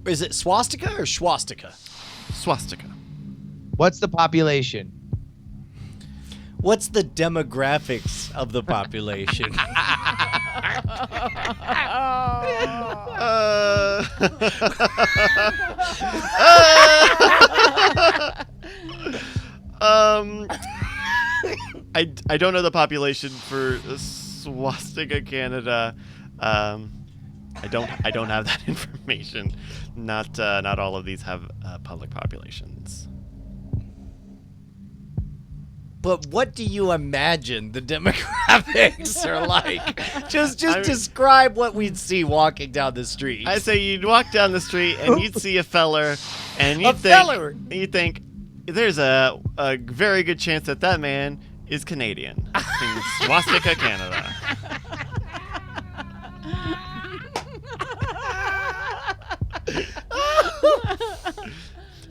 Is it swastika or swastika? Swastika. What's the population? What's the demographics of the population? I don't know the population for Swastika, Canada. I don't have that information. Not all of these have public populations. But what do you imagine the demographics are like? Just describe what we'd see walking down the street. I say you'd walk down the street and you'd see a feller, and you'd think there's a very good chance that man is Canadian. In Swastika, Canada.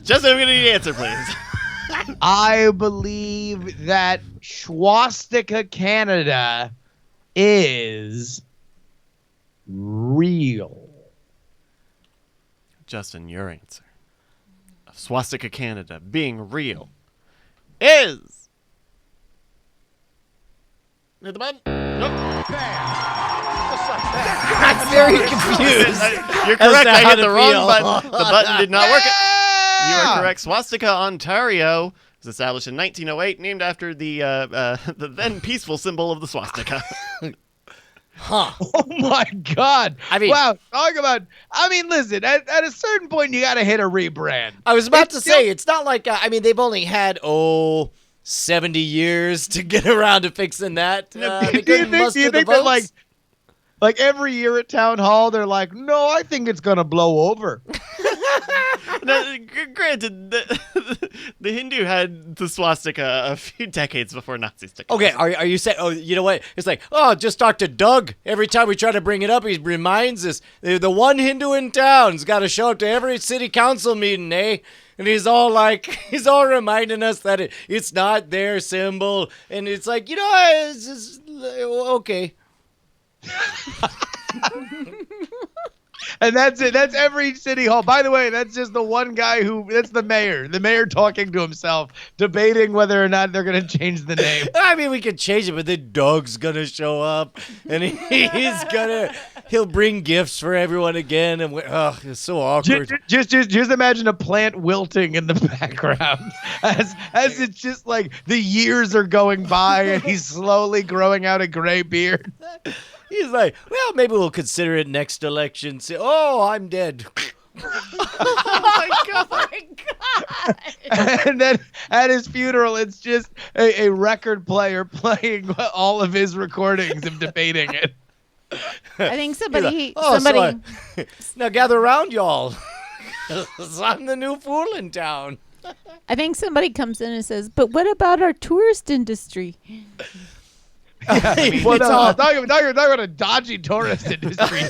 Justin, I'm going to need an answer, please. I believe that Swastika Canada is real. Justin, your answer of Swastika Canada being real is. Hit the button. Nope. I'm very confused. You're as correct. to I how hit to the wrong feel. button. The button did not work. You Yeah! are correct. Swastika, Ontario was established in 1908, named after the then peaceful symbol of the swastika. Huh. Oh my God! I mean- wow. Talk about. I mean, listen. At a certain point, you got to hit a rebrand. I was about It's to still- say, it's not like, they've only had, 70 years to get around to fixing that. They do you couldn't think, muster the that votes. like every year at town hall, they're like, no, I think it's gonna blow over. Now, granted, the Hindu had the swastika a few decades before Nazis took it. Okay, are you saying? Oh, you know what? It's like, just talk to Doug. Every time we try to bring it up, he reminds us the one Hindu in town's got to show up to every city council meeting, eh? And he's all reminding us that it's not their symbol, and it's like, it's just okay. And that's it. That's every city hall. By the way, that's just the one guy that's the mayor. The mayor talking to himself, debating whether or not they're going to change the name. I mean, we could change it, but then Doug's gonna show up, and he'll bring gifts for everyone again, and it's so awkward. Just imagine a plant wilting in the background as it's just like the years are going by and he's slowly growing out a gray beard. He's like, well, maybe we'll consider it next election. Say, I'm dead. Oh my God. And then at his funeral, it's just a record player playing all of his recordings of debating it. I think somebody. Now gather around, y'all. 'Cause I'm the new fool in town. I think somebody comes in and says, "But what about our tourist industry?" Talking about a dodgy tourist industry.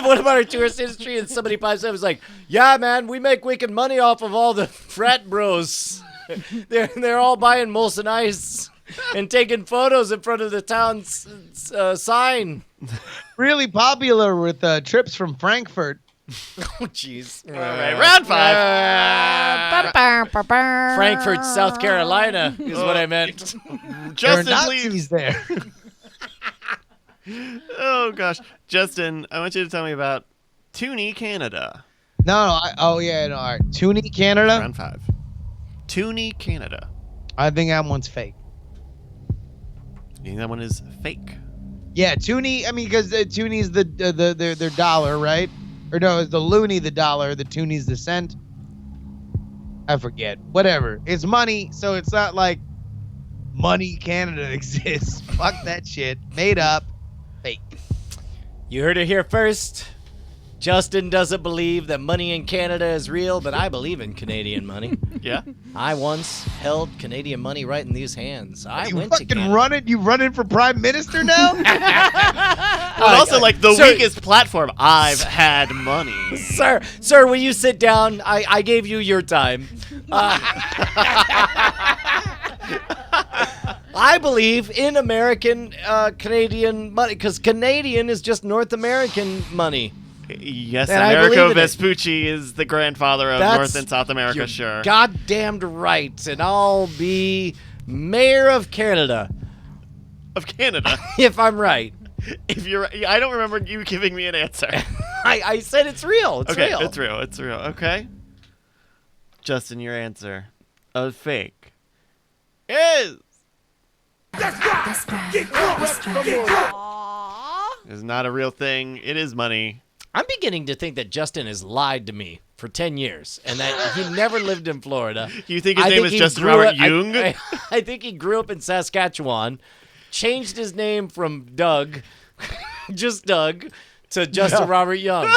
What about our tourist industry? And somebody pipes up and is like, yeah, man, we make wicked money off of all the frat bros. They're all buying Molson Ice and taking photos in front of the town's sign. Really popular with trips from Frankfurt. Oh, jeez. All right, round 5. Frankfurt, South Carolina is what I meant. There are Justin, please. Nazis there. Oh gosh, Justin, I want you to tell me about Toonie, Canada. No. All right. Toonie, Canada. Round 5. Toonie, Canada. I think that one's fake. You think that one is fake? Yeah, Toonie. I mean, because Toonie's their dollar, right? Or no, it's the loonie the dollar, the Toonie's the cent. I forget. Whatever. It's money, so it's not like money Canada exists. Fuck that shit. Made up. Fake. You heard it here first. Justin doesn't believe that money in Canada is real, but I believe in Canadian money. Yeah. I once held Canadian money right in these hands. I You went to fucking Canada. run it? You running for prime minister now? But also, like, the Sir- weakest platform, I've had money. Sir, will you sit down? I gave you your time. I believe in American Canadian money because Canadian is just North American money. Yes, And I Americo believe in it. Vespucci is the grandfather of That's- North and South America, You're sure. goddamned right, and I'll be mayor of Canada Of Canada. if I'm right. If you're, I don't remember you giving me an answer. I said it's real. It's Okay, real. it's real. It's real. Okay. Justin, your answer of fake is not a real thing. It is money. I'm beginning to think that Justin has lied to me for 10 years and that he never lived in Florida. You think his I name think is he Justin grew Robert up- Jung? I think he grew up in Saskatchewan, changed his name from Doug, just Doug, to Justin Robert Young.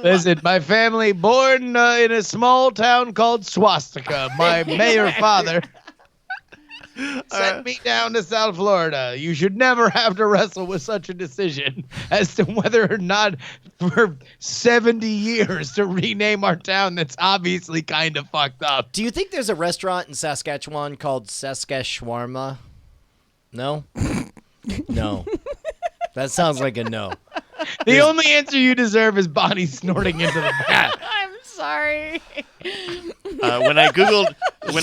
Listen, my family born in a small town called Swastika. My mayor father. Send me down to South Florida. You should never have to wrestle with such a decision as to whether or not for 70 years to rename our town that's obviously kind of fucked up. Do you think there's a restaurant in Saskatchewan called Saskatchewan? No? No. That sounds like a no. The only answer you deserve is Bonnie snorting into the bat. I'm sorry. When I googled,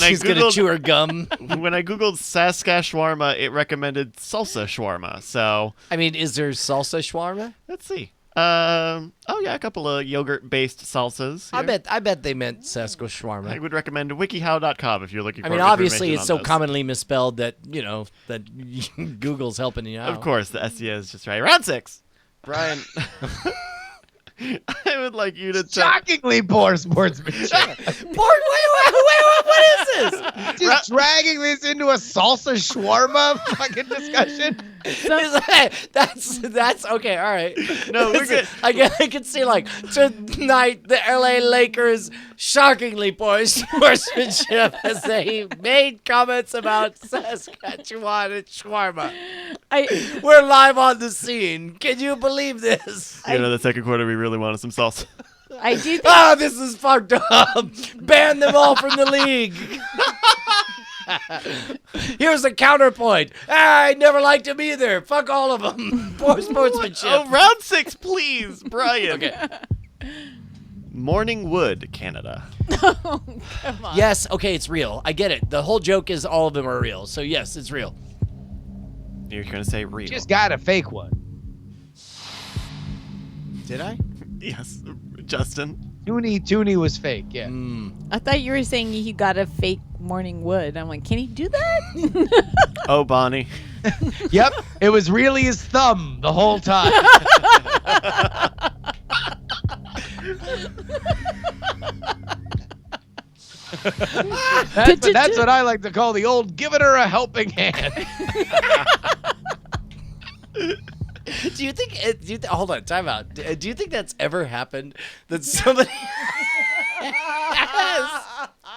She's gonna chew her gum. when I googled Saskatchewan, it recommended salsa shawarma. So I mean, is there salsa shawarma? let's see. Oh yeah, a couple of yogurt-based salsas. Here. I bet they meant I Saskatchewan. would recommend wikihow.com if you're looking I for mean, obviously, information it's on so those. commonly misspelled that Google's helping you out. Of course, the SEO is just right. Round 6. Brian, I would like you to tell. Shockingly poor sportsmanship. What is this? Just dragging this into a salsa shawarma fucking discussion. That's okay. All right. No, we're good. I can see like tonight the LA Lakers shockingly poor sportsmanship as they made comments about Saskatchewan and shawarma. We're live on the scene. Can you believe this? The second quarter, we really wanted some salsa. I do think Oh, this is fucked up. Ban them all from the league. Here's a counterpoint. I never liked him either. Fuck all of them. Poor sportsmanship. Oh, round 6, please, Brian. Okay. Morning Wood, Canada. come on. Yes, okay, it's real. I get it. The whole joke is all of them are real. So yes, it's real. You're going to say real. Just got a fake one. Did I? Yes, Justin. Toonie was fake, yeah. I thought you were saying he got a fake morning wood. I'm like, can he do that? Oh, Bonnie. Yep, it was really his thumb the whole time. That's what I like to call the old giving her a helping hand. Do you think? Hold on, time out. Do you think that's ever happened? That somebody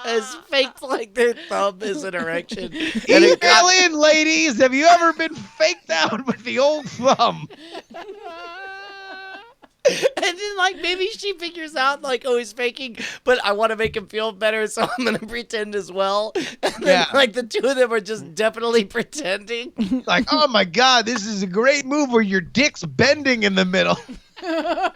has faked like their thumb is an erection? And Email in, ladies. Have you ever been faked out with the old thumb? And then, like, maybe she figures out, like, oh, he's faking, but I want to make him feel better, so I'm going to pretend as well. And then, like, the two of them are just definitely pretending. Like, oh my God, this is a great move where your dick's bending in the middle. You got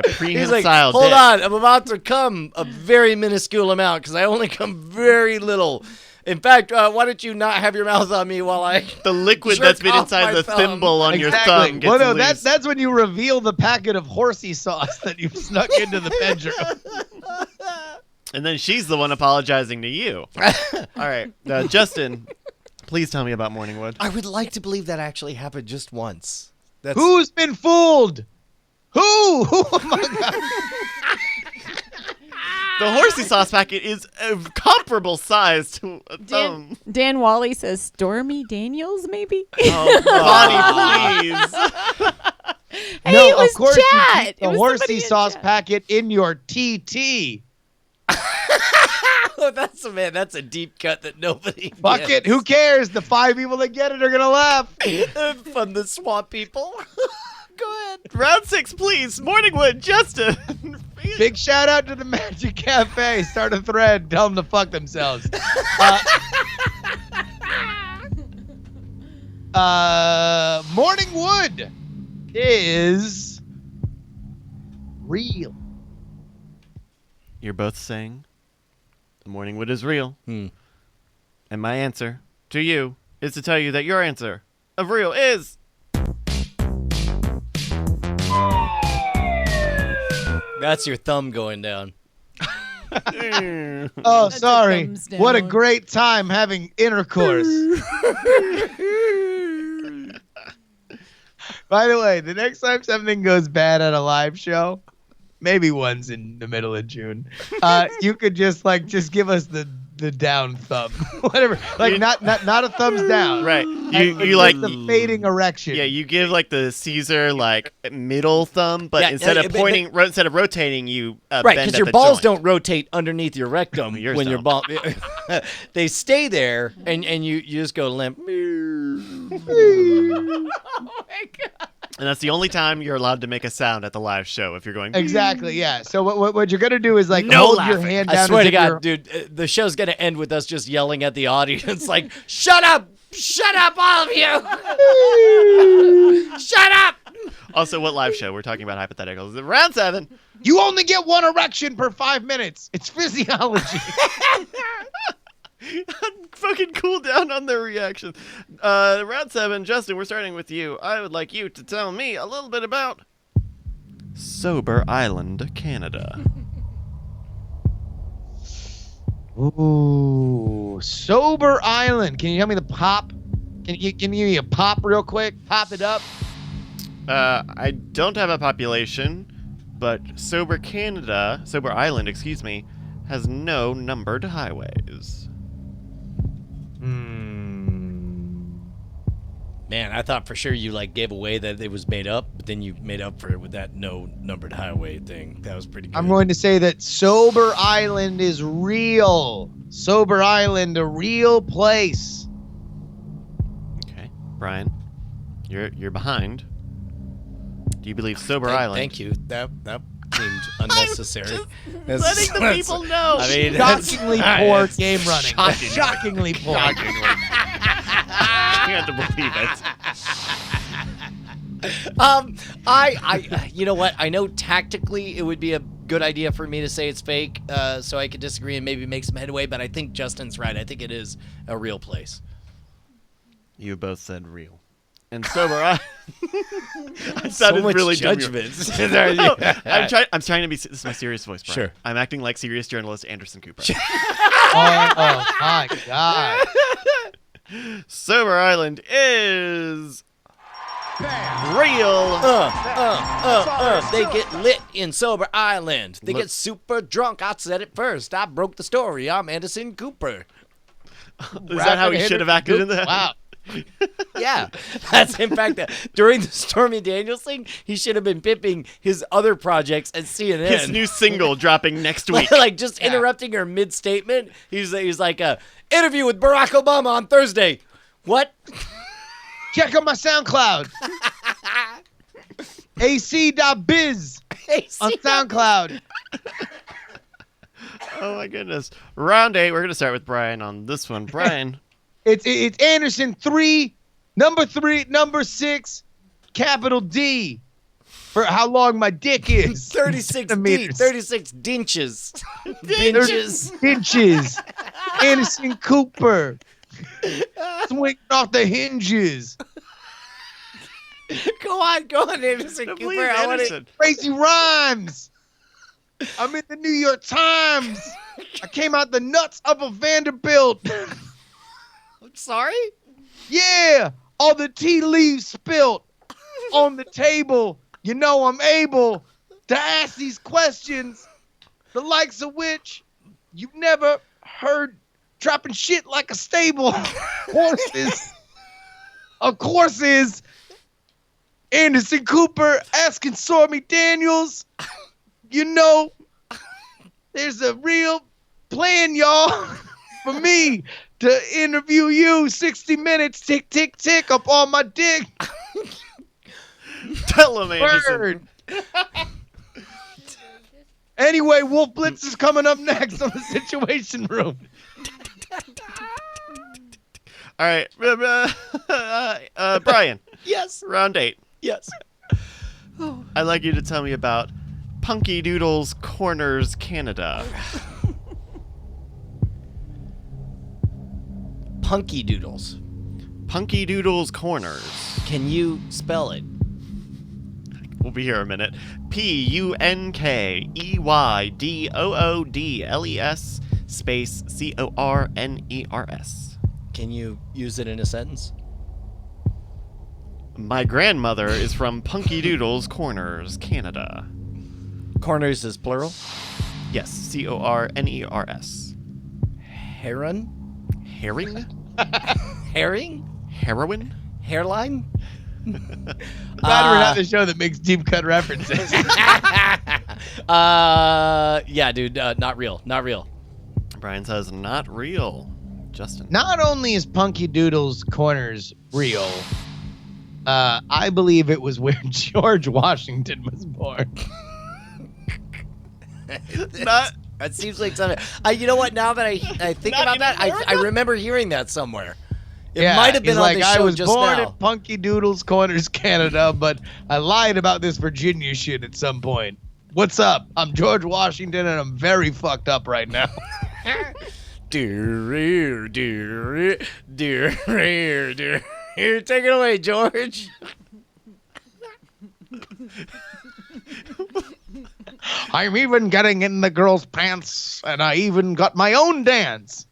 a He's prehensile like, hold dick. on, I'm about to come a very minuscule amount because I only come very little. In fact, why don't you not have your mouth on me while I... The liquid jerk that's been off inside my the thumb. thimble on your Exactly. thumb gets Well, no, loose. that's when you reveal the packet of horsey sauce that you've snuck into the bedroom. And then she's the one apologizing to you. All right. Justin, please tell me about Morning Wood. I would like to believe that actually happened just once. That's... Who's been fooled? Who? Oh my God. The horsey sauce packet is a comparable size to a thumb. Dan Wally says Stormy Daniels, maybe? Oh, Bonnie, please. Hey, No, it was of course chat. you keep It the was horsey somebody in sauce chat. packet in your TT. Oh, that's a deep cut that nobody Fuck gets. it. Who cares? The 5 people that get it are going to laugh. From the swamp people. Go ahead. Round 6, please. Morning Wood, Justin. Big shout out to the Magic Cafe. Start a thread. Tell them to fuck themselves. Morning Wood is real. You're both saying the Morning Wood is real. And my answer to you is to tell you that your answer of real is... That's your thumb going down. Oh, That's a sorry. thumbs What a down. great time having intercourse. By the way, the next time something goes bad at a live show, maybe once in the middle of June, you could just give us the the down thumb. Whatever. Like not a thumbs down. Right. You It's like the fading erection. Yeah, you give like the Caesar like middle thumb, but Yeah, instead of but- pointing, instead of rotating, you Right, bend because at your the balls joint. don't rotate underneath your rectum Yours when your don't. ball. They stay there, and you just go limp. And that's the only time you're allowed to make a sound at the live show if you're going. Exactly. Yeah. So what you're gonna do is like No hold your laughing. hand down. I swear as to if God, you're- dude, the show's gonna end with us just yelling at the audience, like, "Shut up! Shut up, all of you! Shut up!" Also, what live show? We're talking about hypotheticals. Round 7. You only get one erection per 5 minutes. It's physiology. Fucking cool down on their reaction. Round 7, Justin, we're starting with you. I would like you to tell me a little bit about Sober Island, Canada. Ooh, Sober Island. Can you tell me the pop? Can you give me a pop real quick? Pop it up. I don't have a population, but Sober Island, excuse me, has no numbered highways. Man, I thought for sure you like gave away that it was made up, but then you made up for it with that no numbered highway thing. That was pretty good. I'm going to say that Sober Island is real. Sober Island, a real place. Okay, Brian, you're behind. Do you believe Sober Island? Thank you. That seemed unnecessary. Letting the people know. I mean, that's- Shockingly all right, poor that's- game running. Shockingly poor. You have to believe it. I you know what? I know tactically it would be a good idea for me to say it's fake, so I could disagree and maybe make some headway. But I think Justin's right. I think it is a real place. You both said real. And Sober Island. I So sounded much really judgments. No, I'm trying to be. This is my serious voice, Brian. Sure. I'm acting like serious journalist Anderson Cooper. Oh my God. Sober Island is real. They get lit in Sober Island. They Look- get super drunk. I said it first. I broke the story. I'm Anderson Cooper. Is that how he should have acted in that? Wow. Yeah, that's in fact during the Stormy Daniels thing, he should have been pimping his other projects at CNN. His new single dropping next week. like just interrupting her mid statement. He's like interview with Barack Obama on Thursday. What? Check out my SoundCloud. AC.biz on SoundCloud. Oh my goodness. Round 8. We're gonna start with Brian on this one. Brian. It's Anderson 3, number 6, capital D, for how long my dick is. 36 Centimeters. 36 dinches. Dinches. Inches. Anderson Cooper. Swinging off the hinges. Go on, Anderson Please, Cooper. I want Anderson. Crazy rhymes. I'm in the New York Times. I came out the nuts of a Vanderbilt. Sorry? Yeah, all the tea leaves spilt on the table. You know I'm able to ask these questions, the likes of which you've never heard dropping shit like a stable. Horses. Of course is Anderson Cooper asking Stormy Daniels. You know, there's a real plan, y'all, for me to interview you 60 minutes, tick, tick, tick, up on my dick. Tell him, Anderson. Word. Anyway, Wolf Blitz is coming up next on the Situation Room. All right. Brian. Yes. Round 8. Yes. I'd like you to tell me about Punky Doodles Corners, Canada. Punky Doodles. Punky Doodles Corners. Can you spell it? We'll be here a minute. PUNKEYDOODLES space CORNERS. Can you use it in a sentence? My grandmother is from Punky Doodles Corners, Canada. Corners is plural. Yes, CORNERS. Heron? Herring? Herring? Heroin? Hairline? Glad we're not the show that makes deep cut references. Yeah, dude, not real. Not real. Brian says not real. Justin. Not only is Punky Doodle's Corners real, I believe it was where George Washington was born. Not. That seems like something. You know what? Now that I think Not about in that, I America? remember hearing that somewhere. It Yeah, might have been he's on like, the I show was just born now. at Punky Doodle's Corners, Canada, but I lied about this Virginia shit at some point. What's up? I'm George Washington, and I'm very fucked up right now. Dear, take it away, George. I'm even getting in the girls' pants, and I even got my own dance.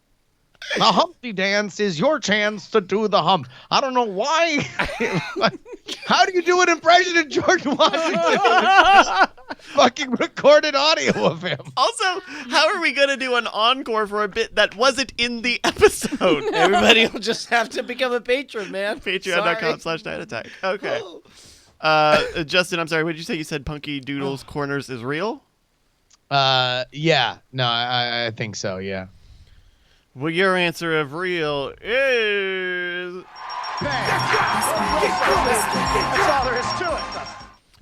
The Humpty Dance is your chance to do the hump. I don't know why. How do you do an impression of George Washington? Fucking recorded audio of him. Also, how are we going to do an encore for a bit that wasn't in the episode? Everybody will just have to become a patron, man. Patreon.com/Night Attack. Okay. Justin, I'm sorry. What did you say? You said Punky Doodle's Corners is real? Yeah. No, I think so, yeah. Well, your answer of real is...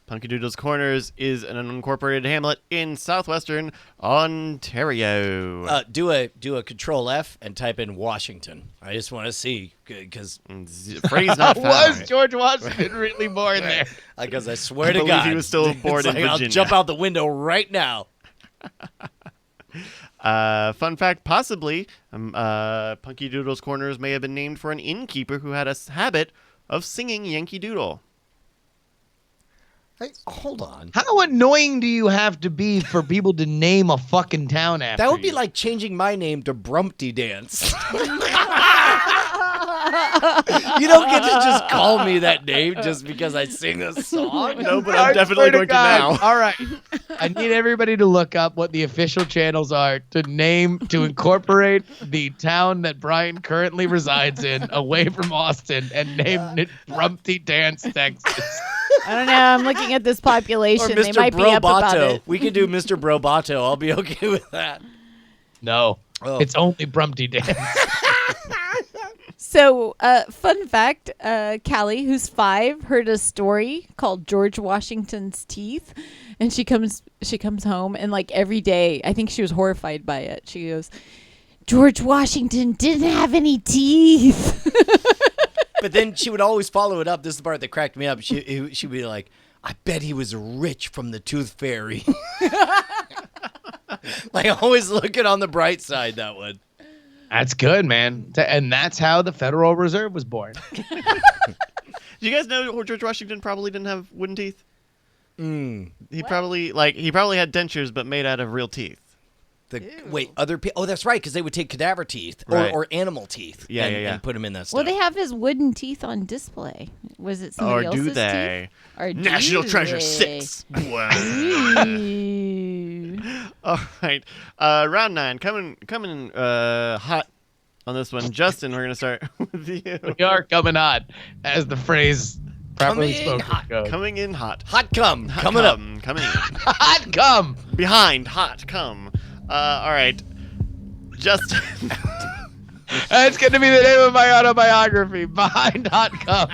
Punky Doodle's Corners is an unincorporated hamlet in southwestern Ontario. Do a Control F and type in Washington. I just want to see because Phrase not found. Was George Washington really born there? because I swear I to believe God he was still born it's in like, I'll Virginia. jump out the window right now. Fun fact, possibly, Punky Doodle's Corners may have been named for an innkeeper who had a habit of singing Yankee Doodle. Hey, hold on. How annoying do you have to be for people to name a fucking town after That would be you? like changing my name to Brumpty Dance. You don't get to just call me that name just because I sing a song. No, but I I'm definitely swear going to now. All right. I need everybody to look up what the official channels are to incorporate the town that Brian currently resides in away from Austin and name it Brumpty Dance, Texas. I don't know. I'm looking at this Or population. They Mr. might be up about Brobato. it. We could do Mr. Brobato. I'll be okay with that. No. Oh. It's only Brumpty Dance. So, fun fact, Callie, who's 5, heard a story called George Washington's Teeth. And she comes home and like every day, I think she was horrified by it. She goes, George Washington didn't have any teeth. But then she would always follow it up. This is the part that cracked me up. She'd be like, I bet he was rich from the tooth fairy. Like always looking on the bright side, that one. That's good, man. And that's how the Federal Reserve was born. Do you guys know George Washington probably didn't have wooden teeth? He probably had dentures, but made out of real teeth. Wait, other people? Oh, that's right, because they would take cadaver teeth Right. or animal teeth and put them in that stuff. Well, they have his wooden teeth on display. Was it somebody Or else's do they? teeth? Or do National Treasure they? 6. Ooh. All right. Round 9. Coming hot on this one. Justin, we're going to start with you. We are coming on, as the phrase properly Coming spoken hot. goes. Coming in hot. Hot cum. Hot Coming up. come, Coming in. Hot gum. Behind. Hot. Come. All right. Justin. That's going to be the name of my autobiography, Behind Hot Gum.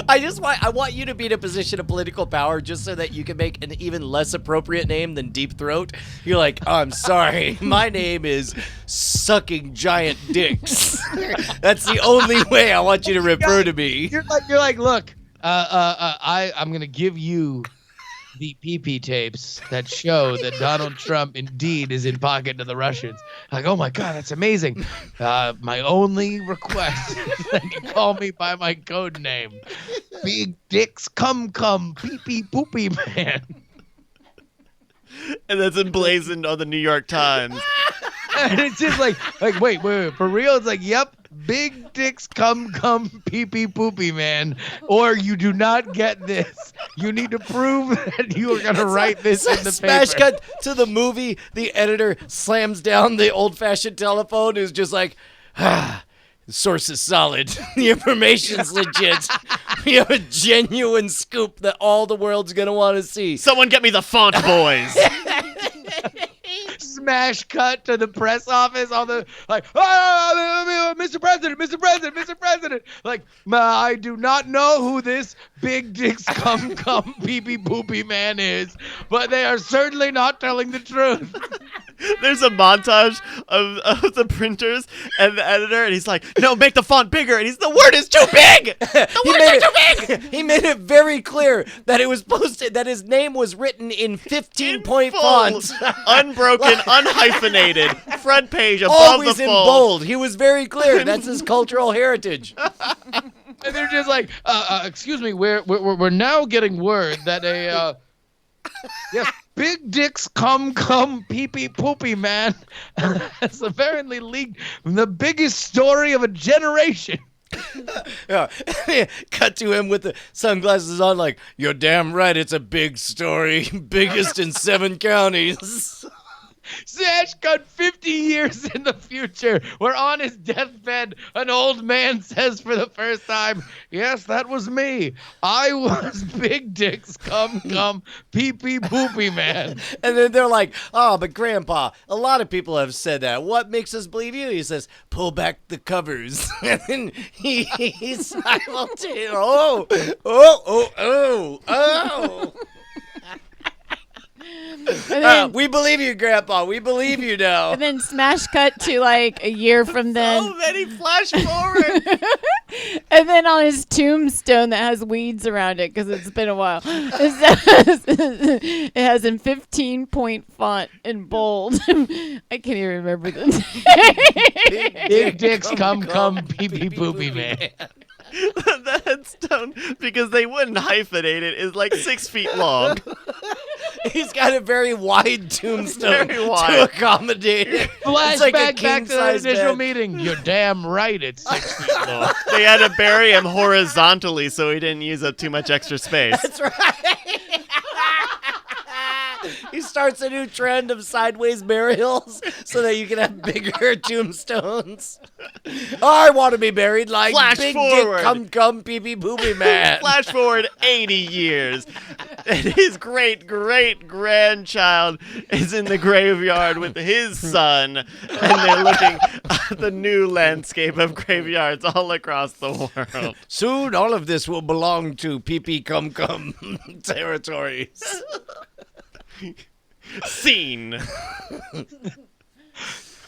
I want you to be in a position of political power just so that you can make an even less appropriate name than Deep Throat. You're like, oh, I'm sorry, my name is Sucking Giant Dicks. That's the only way I want you to refer to me. You're like, look, I'm going to give you the PP tapes that show that Donald Trump indeed is in pocket to the Russians. Like, oh my God, that's amazing. My only request is that you call me by my code name, Big Dicks Cum Pee Pee Poopy Man. And that's emblazoned on the New York Times. And it's just like wait, for real? It's like, yep, big dicks come pee pee poopy, man. Or you do not get this. You need to prove that you are gonna write this in the Smash paper. cut to the movie. The editor slams down the old-fashioned telephone. Is just like, the source is solid. The information's legit. We have a genuine scoop that all the world's gonna want to see. Someone get me the font, boys. Smash cut to the press office on the Mr. President, Mr. President, Mr. President. Like, I do not know who this big dicks come pee pee poopy man is, but they are certainly not telling the truth. There's a montage of the printers and the editor, and he's like, "No, make the font bigger." And the word is too big. The word is too big. He made it very clear that it was posted that his name was written in 15-point full, font, unbroken, unhyphenated, front page above always the in fold. bold. He was very clear. That's his cultural heritage. And they're just like, excuse me, we're now getting word that yes, big dicks come pee pee poopy man has apparently leaked the biggest story of a generation. Yeah. Cut to him with the sunglasses on, like, you're damn right, it's a big story, biggest in 7 counties. Sash cut 50 years in the future, where on his deathbed, an old man says for the first time, "Yes, that was me. I was big dicks come pee pee poopy man." And then they're like, "Oh, but Grandpa, a lot of people have said that. What makes us believe you?" He says, "Pull back the covers." And then he's simultaneous. Oh. And then, We believe you, Grandpa. We believe you now. and then smash cut to like a year from then. So many flash forward. And then on his tombstone that has weeds around it because it's been a while, it has in 15-point font in bold. I can't even remember the Big dicks come pee pee poopy man. The headstone, because they wouldn't hyphenate it, is like 6 feet long. He's got a very wide tombstone Very wide. to accommodate it. It's like a Flashback back to the king-size initial bed. meeting. You're damn right, it's 6 feet long. They had to bury him horizontally so he didn't use up too much extra space. That's right. He starts a new trend of sideways burials so that you can have bigger tombstones. I want to be buried like Flash big forward. dick come pee pee poopy man. Flash forward 80 years, and his great-great-grandchild is in the graveyard with his son, and they're looking at the new landscape of graveyards all across the world. Soon all of this will belong to pee pee come territories. Scene.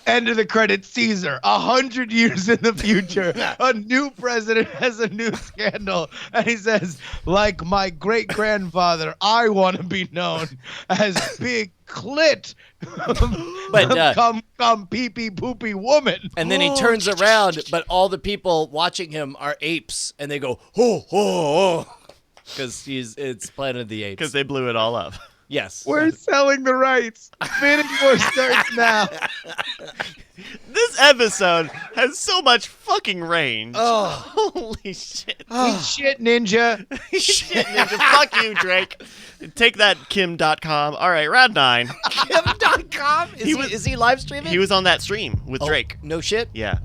End of the credits, Caesar. 100 years in the future, a new president has a new scandal, and he says, "Like my great grandfather, I want to be known as Big Clit, But come pee pee poopy woman." and then he turns around, but all the people watching him are apes, and they go ho ho ho, because it's Planet of the Apes. Because they blew it all up. Yes. We're selling the rights. Bidding war starts now. This episode has so much fucking range. Oh. Holy shit. Eat shit, ninja. Shit, Ninja. Fuck you, Drake. Take that, Kim.com. All right, round 9. Kim.com? Is he live streaming? He was on that stream with Drake. No shit? Yeah.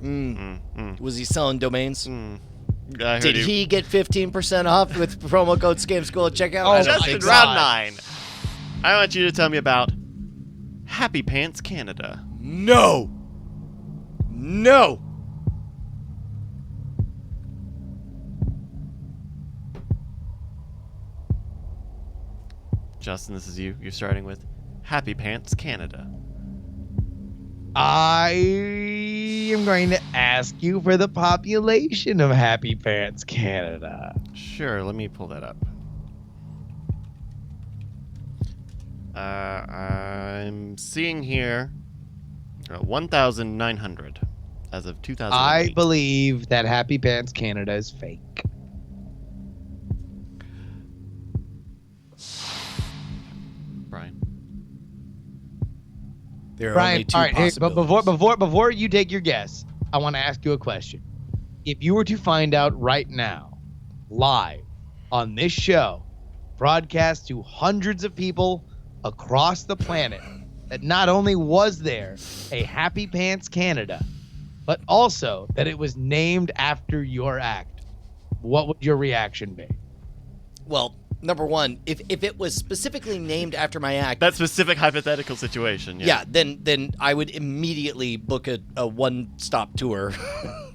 Was he selling domains? I heard Did you. he get 15% off with promo code Scam School at checkout? Oh, I don't Justin, think so. round 9. I want you to tell me about Happy Pants Canada. No. Justin, this is you. You're starting with Happy Pants Canada. I am going to ask you for the population of Happy Pants Canada. Sure, let me pull that up. I'm seeing here 1,900 as of 2008. I believe that Happy Pants Canada is fake. Brian. There are Brian, only two all right, hey, but possibilities. before you take your guess, I want to ask you a question. If you were to find out right now, live on this show, broadcast to hundreds of people across the planet, that not only was there a Happy Pants Canada, but also that it was named after your act, what would your reaction be? Well, number one, if it was specifically named after my act, That specific hypothetical situation. yeah, then I would immediately book a one-stop tour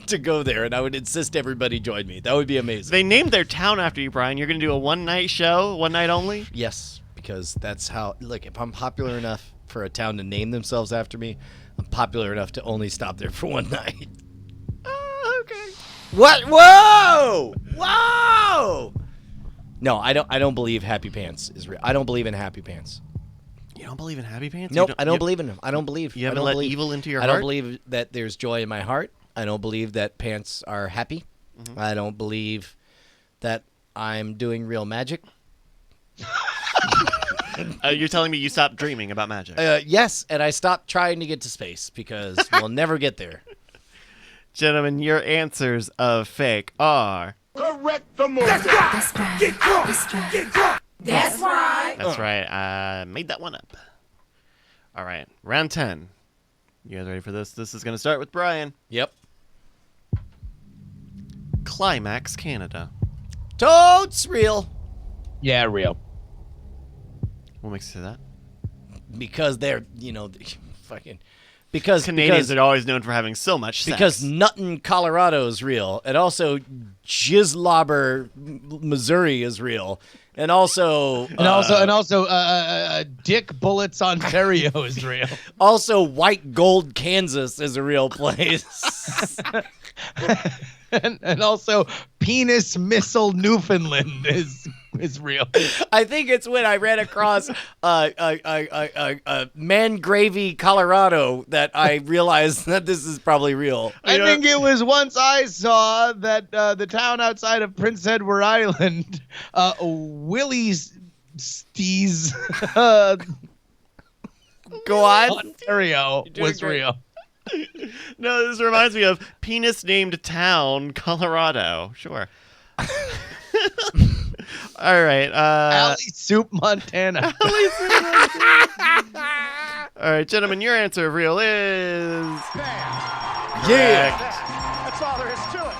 to go there, and I would insist everybody join me. That would be amazing. They named their town after you, Brian. You're going to do a one-night show, one night only? Yes, because that's how. Look, if I'm popular enough for a town to name themselves after me, I'm popular enough to only stop there for one night. Okay. What? Whoa! Whoa! No, I don't believe Happy Pants is real. I don't believe in Happy Pants. You don't believe in Happy Pants? Nope, I don't believe in them. I don't believe. You I haven't don't let believe, evil into your I heart? don't believe that there's joy in my heart. I don't believe that pants are happy. Mm-hmm. I don't believe that I'm doing real magic. You're telling me you stopped dreaming about magic. Yes, and I stopped trying to get to space because we'll never get there. Gentlemen, your answers of fake are... That's right. That's right. I made that one up. All right. Round 10. You guys ready for this? This is going to start with Brian. Yep. Climax Canada. Totes real Yeah, real. What makes you say that? because they're fucking because Canadians because, are always known for having so much sex. because Nuttin, Colorado is real, and also Jislobber, Missouri is real, and also Dick Bullets Ontario is real. also White Gold, Kansas is a real place. and also Penis Missile Newfoundland is real. I think it's when I ran across Mangravy, Colorado, that I realized that this is probably real. I think it was once I saw that the town outside of Prince Edward Island, Willie's Stees, Go on. Ontario doing was great. real. No, this reminds me of penis named town, Colorado. Sure. All right. Alley Soup, Montana. All right, gentlemen, your answer of real is... Yeah. That's all there is to it.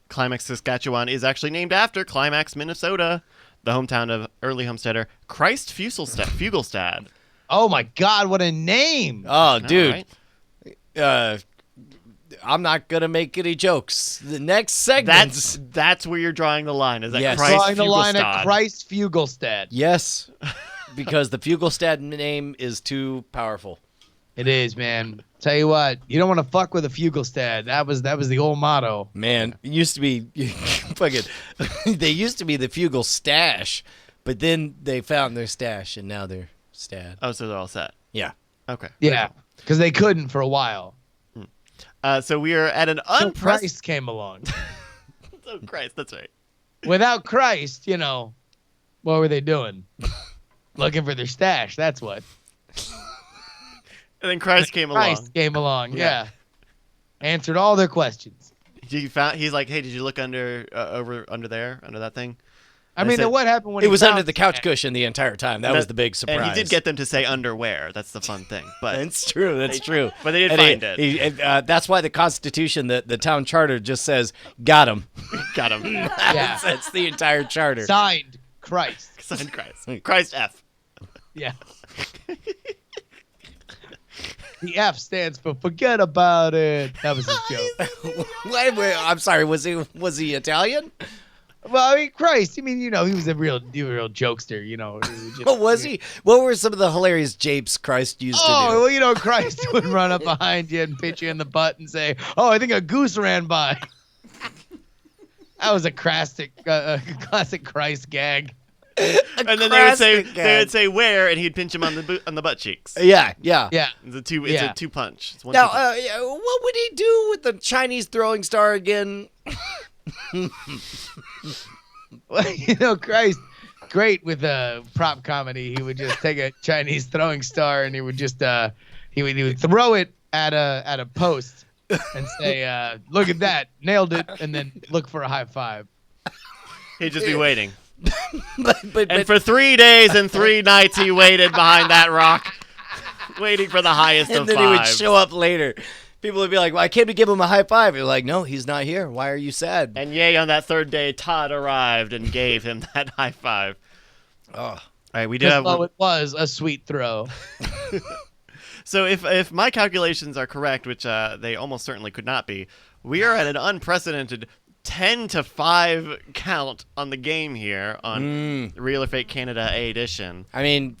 Climax, Saskatchewan is actually named after Climax, Minnesota, the hometown of early homesteader Christ Fugelstad. Oh my God, what a name! Oh, dude. All right. I'm not gonna make any jokes. The next segment. That's where you're drawing the line. Is that Yes. Christ Drawing the line Fugelstad? at Christ Fugelstad. Yes, because the Fugelstad name is too powerful. It is, man. Tell you what, you don't want to fuck with a Fugelstad. That was the old motto. Man, it used to be fucking. They used to be the Fugel stash, but then they found their stash, and now they're stad. Oh, so they're all set. Yeah. Okay. Yeah, because they couldn't for a while. So we are at an Till unprecedented... Christ came along. Oh, Christ, that's right. Without Christ, what were they doing? Looking for their stash. That's what. And then Christ came along. Christ came along. Yeah. Yeah. Answered all their questions. He's like, hey, did you look under that thing? I And mean, said- then what happened when It he was found under the couch cushion the entire time. That was the big surprise. And he did get them to say underwear. That's the fun thing. But That's true. That's true. But they did And find it. and, that's why the Constitution, the town charter, just says "got him." got him. Yeah. That's the entire charter. Signed Christ. Signed Christ. Christ F. Yeah. The F stands for forget about it. That was his joke. Wait, I'm sorry. Was he Italian? Well, I mean, Christ. I mean, he was a real jokester. What was he? What were some of the hilarious japes Christ used to do? Oh, well, Christ would run up behind you and pitch you in the butt and say, "Oh, I think a goose ran by." That was a classic Christ gag. And then they would say where, and he'd pinch him on the butt cheeks. Yeah. Yeah. It's a two punch. It's one Now, two punch. what would he do with the Chinese throwing star again? Well, Christ. great with prop comedy. He would just take a Chinese throwing star and he would just he would throw it at a post and say, "Look at that, nailed it," and then look for a high five. He'd just be waiting. but And for 3 days and 3 nights, he waited behind that rock, waiting for the highest and of then fives. he would show up later. People would be like, "Well, I came to give him a high five." You're like, "No, he's not here. Why are you sad?" And yay, on that third day, Todd arrived and gave him that high five. Oh. All right, we do have one. It was a sweet throw. So if my calculations are correct, which they almost certainly could not be, we are at an unprecedented 10-5 count on the game here on Real or Fake Canada A-dition. I mean,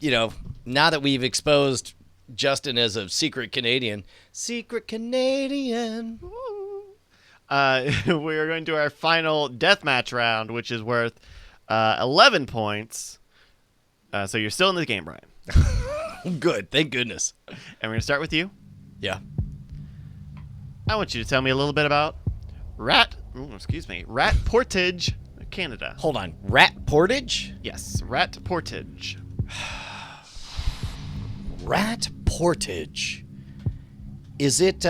now that we've exposed Justin as a secret Canadian. Secret Canadian. We are going to our final deathmatch round, which is worth 11 points. So you're still in the game, Brian. Good. Thank goodness. And we're going to start with you. Yeah. I want you to tell me a little bit about Rat Portage, Canada. Hold on. Rat Portage? Yes, Rat Portage. Rat Portage. Is it,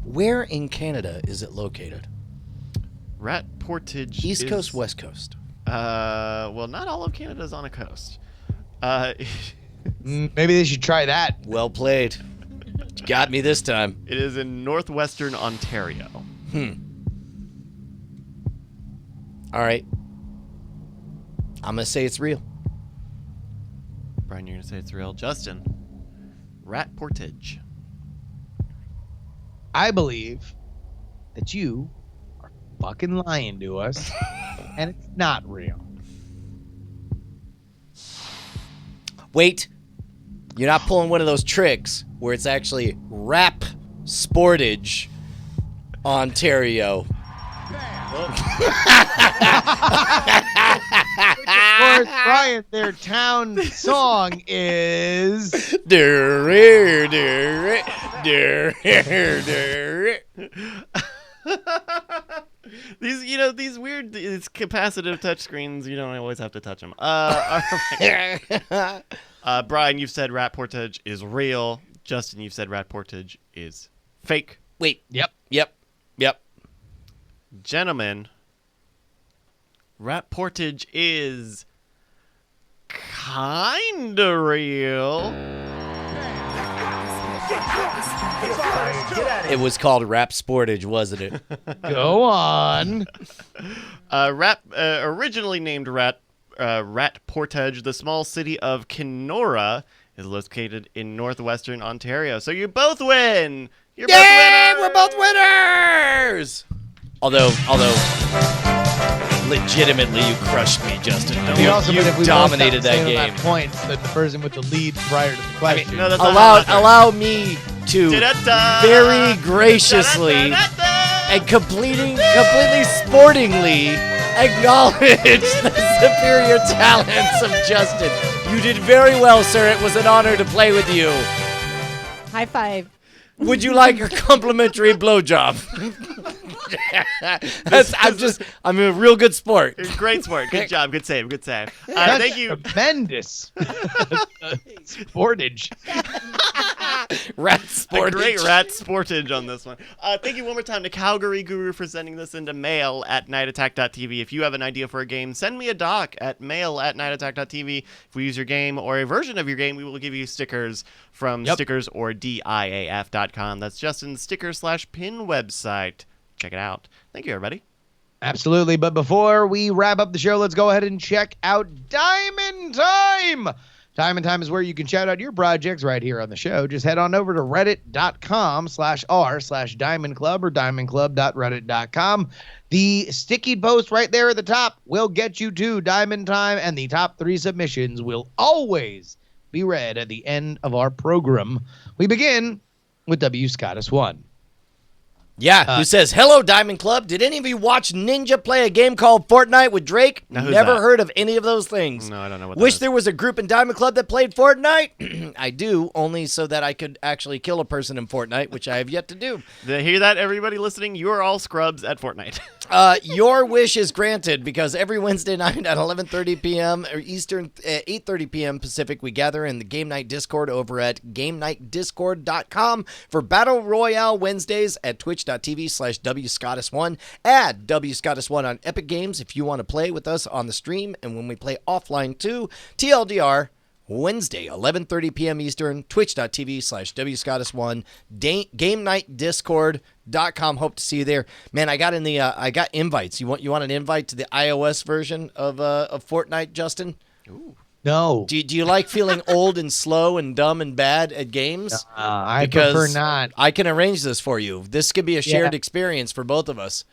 where in Canada is it located? Rat Portage East is, Coast, West Coast? Well, not all of Canada is on a coast. Maybe they should try that. Well played. You got me this time. It is in northwestern Ontario. All right. I'm going to say it's real. Brian, you're going to say it's real. Justin, Rat Portage. I believe that you are fucking lying to us, and it's not real. Wait. You're not pulling one of those tricks where it's actually Rap Sportage, Ontario. Of course, Brian, their town song is these weird capacitive touchscreens, you don't always have to touch them. All right. Brian, you've said Rat Portage is real. Justin, you've said Rat Portage is fake. Wait. Yep. Gentlemen, Rat Portage is kinda real. It was called Rap Sportage, wasn't it? Go on. Originally named Rat Portage, the small city of Kenora is located in northwestern Ontario. So you both win. You're both Yay! winners. We're both winners. Although, legitimately, you crushed me, Justin. You dominated that game. Points that the person with the lead prior to the question. No, that's not how that works. Allow me to Da-da-da. very graciously Da-da-da-da-da. and completely sportingly acknowledge the superior talents of Justin. You did very well, sir. It was an honor to play with you. High five. Would you like a complimentary blowjob? I'm a real good sport. Great sport. Good job. Good save. That's Thank you. Tremendous. Sportage. Rat A sport. great Rat Sportage on this one. Thank you one more time to Calgary Guru for sending this into mail@nightattack.tv. If you have an idea for a game, send me a doc at mail@nightattack.tv. If we use your game or a version of your game, we will give you stickers from stickers or diaf.com. That's Justin's sticker/pin website. Check it out. Thank you, everybody. Absolutely. But before we wrap up the show, let's go ahead and check out Diamond Time. Diamond Time is where you can shout out your projects right here on the show. Just head on over to reddit.com/r/Diamond Club or diamondclub.reddit.com. The sticky post right there at the top will get you to Diamond Time, and the top 3 submissions will always be read at the end of our program. We begin with W. Scottus 1. Yeah, who says, "Hello, Diamond Club. Did any of you watch Ninja play a game called Fortnite with Drake? Now, who's Never that? heard of any of those things. No, I don't know what Wish that there was a group in Diamond Club that played Fortnite. I do, only so that I could actually kill a person in Fortnite, which I have yet to do. Did you hear that, everybody listening? You are all scrubs at Fortnite. Your wish is granted because every Wednesday night at 11:30 p.m. or Eastern, 8:30 p.m. Pacific, we gather in the Game Night Discord over at GameNightDiscord.com for Battle Royale Wednesdays at twitch.tv/WScottis1. Add WScottis1 on Epic Games if you want to play with us on the stream and when we play offline too. TLDR, Wednesday, 11:30 p.m. Eastern, twitch.tv/WScottis1, GameNightDiscord.com. Hope to see you there. Man, I got invites. You want an invite to the iOS version of Fortnite, Justin? Ooh. No. Do you like feeling old and slow and dumb and bad at games? I prefer not. I can arrange this for you. This could be a shared experience for both of us.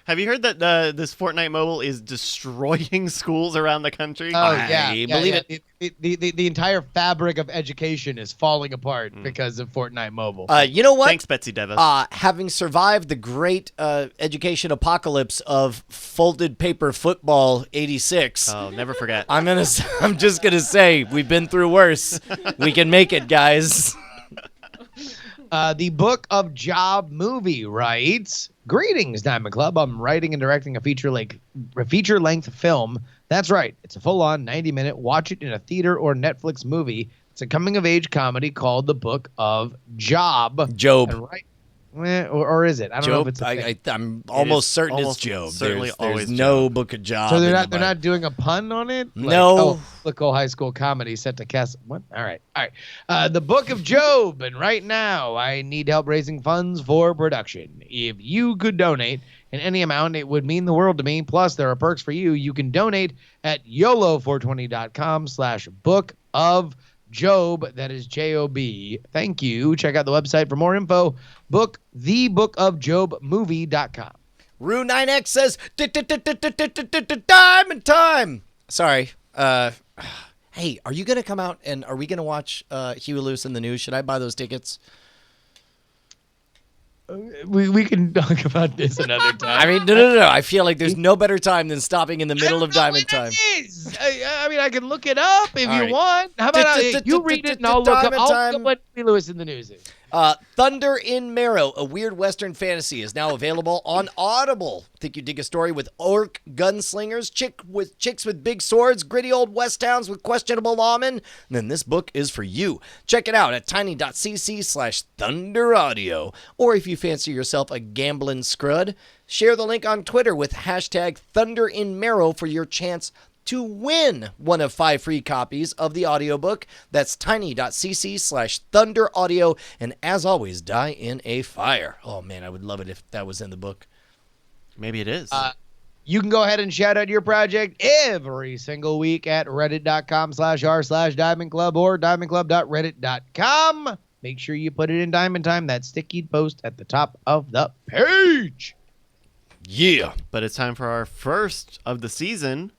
Have you heard that this Fortnite Mobile is destroying schools around the country? Oh, yeah. believe it. The entire fabric of education is falling apart because of Fortnite Mobile. You know what? Thanks, Betsy Davis. Having survived the great education apocalypse of folded paper football '86. Oh, never forget. I'm just gonna say we've been through worse. We can make it, guys. The Book of Job movie writes, "Greetings, Diamond Club. I'm writing and directing a feature-length film. That's right. It's a full-on 90-minute watch it in a theater or Netflix movie. It's a coming-of-age comedy called The Book of Job." Job. And or is it? I don't know if it's a thing. I'm almost certain it's almost Job. certainly There's always no Job. Book of Job. So they're in the not doing a pun on it? No. Biblical high school comedy set to cast. What? All right. The Book of Job, and right now I need help raising funds for production. If you could donate in any amount, it would mean the world to me. Plus, there are perks for you. You can donate at YOLO420.com/Book of Job. That is JOB. Thank you. Check out the website for more info. thebookofjobmovie.com. Rue 9X says Diamond Time. Sorry. Hey, are you gonna come out and are we gonna watch Huey Lewis in the News? Should I buy those tickets? We can talk about this another time. I mean, no. I feel like there's no better time than stopping in the middle of Diamond Time. I mean, I can look it up if All you right. want. How about you read it and I'll look up what Huey Lewis in the News is. Thunder in Marrow, a weird Western fantasy, is now available on Audible. Think you dig a story with orc gunslingers, chicks with big swords, gritty old West towns with questionable lawmen? Then this book is for you. Check it out at tiny.cc/thunderaudio. Or if you fancy yourself a gambling scrud, share the link on Twitter with hashtag #ThunderInMarrow for your chance to win one of 5 free copies of the audiobook. That's tiny.cc/thunderaudio. And as always, die in a fire. Oh man, I would love it if that was in the book. Maybe it is. You can go ahead and shout out your project every single week at reddit.com/r/Diamond Club or diamondclub.reddit.com. Make sure you put it in Diamond Time, that sticky post at the top of the page. Yeah. But it's time for our first of the season,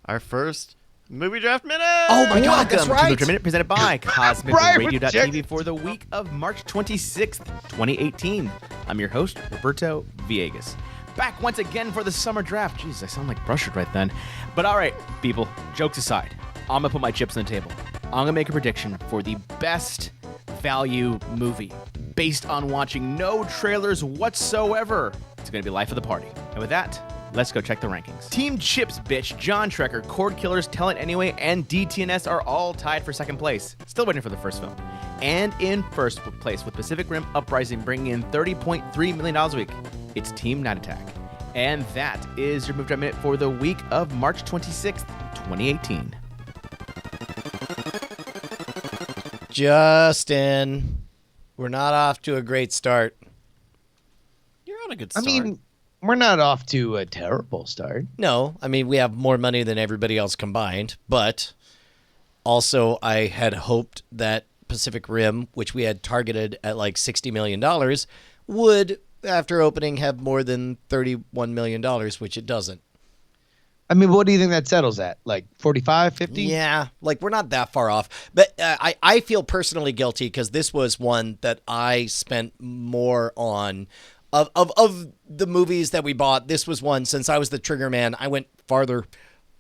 our first movie draft minute. Oh my God, that's Welcome to right. the Minute presented by Brian CosmicRadio.tv for the week of March 26th, 2018. I'm your host, Roberto Villegas. Back once again for the summer draft. Jeez, I sound like Brushard right then. But all right, people, jokes aside, I'm going to put my chips on the table. I'm going to make a prediction for the best value movie based on watching no trailers whatsoever. It's going to be Life of the Party. And with that, let's go check the rankings. Team Chips, bitch, John Trekker, Cord Killers, Tell It Anyway, and DTNS are all tied for second place. Still waiting for the first film. And in first place with Pacific Rim Uprising bringing in $30.3 million a week, it's Team Night Attack. And that is your Move Drive Minute for the week of March 26th, 2018. Justin, we're not off to a great start. You're on a good I start. mean, we're not off to a terrible start. No, I mean, we have more money than everybody else combined, but also I had hoped that Pacific Rim, which we had targeted at like $60 million, would, after opening, have more than $31 million, which it doesn't. I mean, what do you think that settles at? Like 45, 50? Yeah, like we're not that far off. But I feel personally guilty because this was one that I spent more on. Of the movies that we bought, this was one, since I was the trigger man, I went farther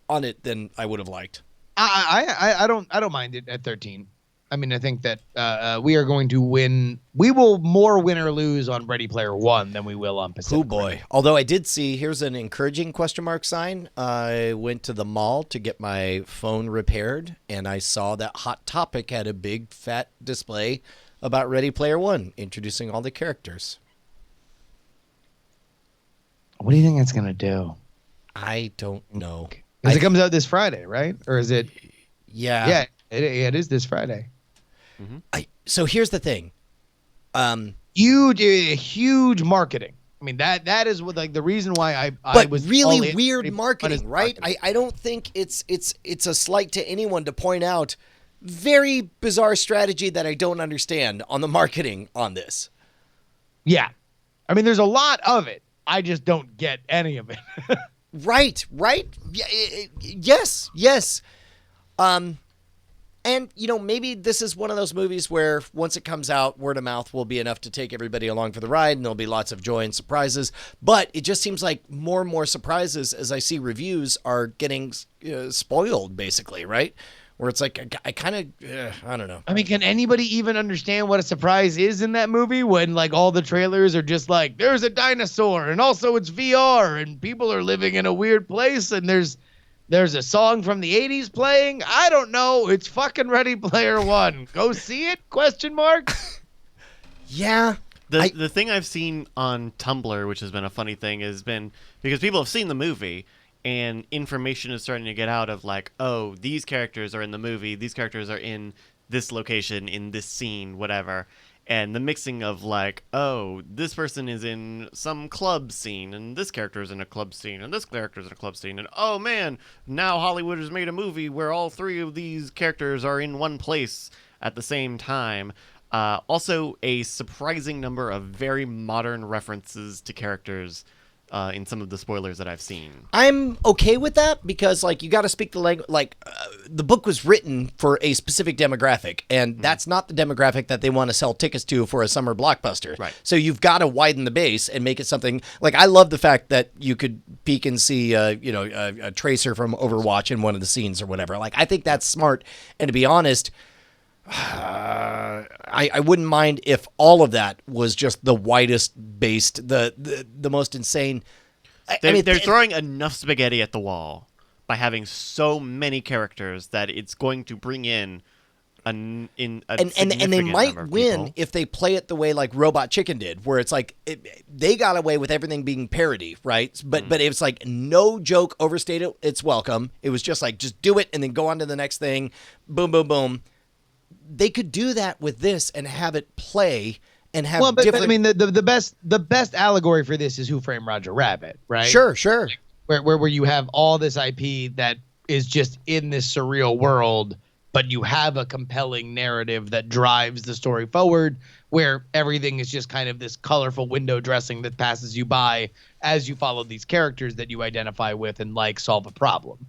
on it than I would have liked. I don't mind it at 13. I mean, I think that we are going to win. We will more win or lose on Ready Player One than we will on Pacific. Oh boy! Although I did see, here's an encouraging question mark sign. I went to the mall to get my phone repaired, and I saw that Hot Topic had a big fat display about Ready Player One, introducing all the characters. What do you think that's gonna do? I don't know. Because it comes out this Friday, right? Or is it? Yeah. Yeah, it is this Friday. So here's the thing. Huge marketing. I mean, that is what, like, the reason why I But was really all in weird is marketing, right? marketing. I don't think it's a slight to anyone to point out very bizarre strategy that I don't understand on the marketing on this. Yeah, I mean, there's a lot of it. I just don't get any of it. Right. Yeah, yes. And, maybe this is one of those movies where once it comes out, word of mouth will be enough to take everybody along for the ride, and there'll be lots of joy and surprises. But it just seems like more and more surprises, as I see reviews, are getting spoiled, basically, right? Where it's like, I kind of, I don't know. I mean, can anybody even understand what a surprise is in that movie when, like, all the trailers are just like, there's a dinosaur, and also it's VR, and people are living in a weird place, and there's a song from the 80s playing? I don't know. It's fucking Ready Player One. Go see it? Question mark. Yeah. The thing I've seen on Tumblr, which has been a funny thing, has been because people have seen the movie and information is starting to get out of, like, oh, these characters are in the movie, these characters are in this location, in this scene, whatever. And the mixing of, like, oh, this person is in some club scene, and this character is in a club scene, and this character is in a club scene, and oh man, now Hollywood has made a movie where all three of these characters are in one place at the same time. Also, a surprising number of very modern references to characters in some of the spoilers that I've seen. I'm okay with that because, like, you got to speak the language. Like, the book was written for a specific demographic, and that's not the demographic that they want to sell tickets to for a summer blockbuster. Right. So you've got to widen the base and make it something. Like, I love the fact that you could peek and see, a Tracer from Overwatch in one of the scenes or whatever. Like, I think that's smart. And to be honest, I wouldn't mind if all of that was just the widest based, the most insane. They're throwing enough spaghetti at the wall by having so many characters that it's going to bring in and they might win if they play it the way like Robot Chicken did, where it's like they got away with everything being parody, right? But it's like no joke overstated its welcome. It was just like, just do it and then go on to the next thing. Boom, boom, boom. They could do that with this and have it play and have but different. I mean, the best allegory for this is Who Framed Roger Rabbit, right? Sure. Where you have all this IP that is just in this surreal world, but you have a compelling narrative that drives the story forward, where everything is just kind of this colorful window dressing that passes you by as you follow these characters that you identify with and, like, solve a problem.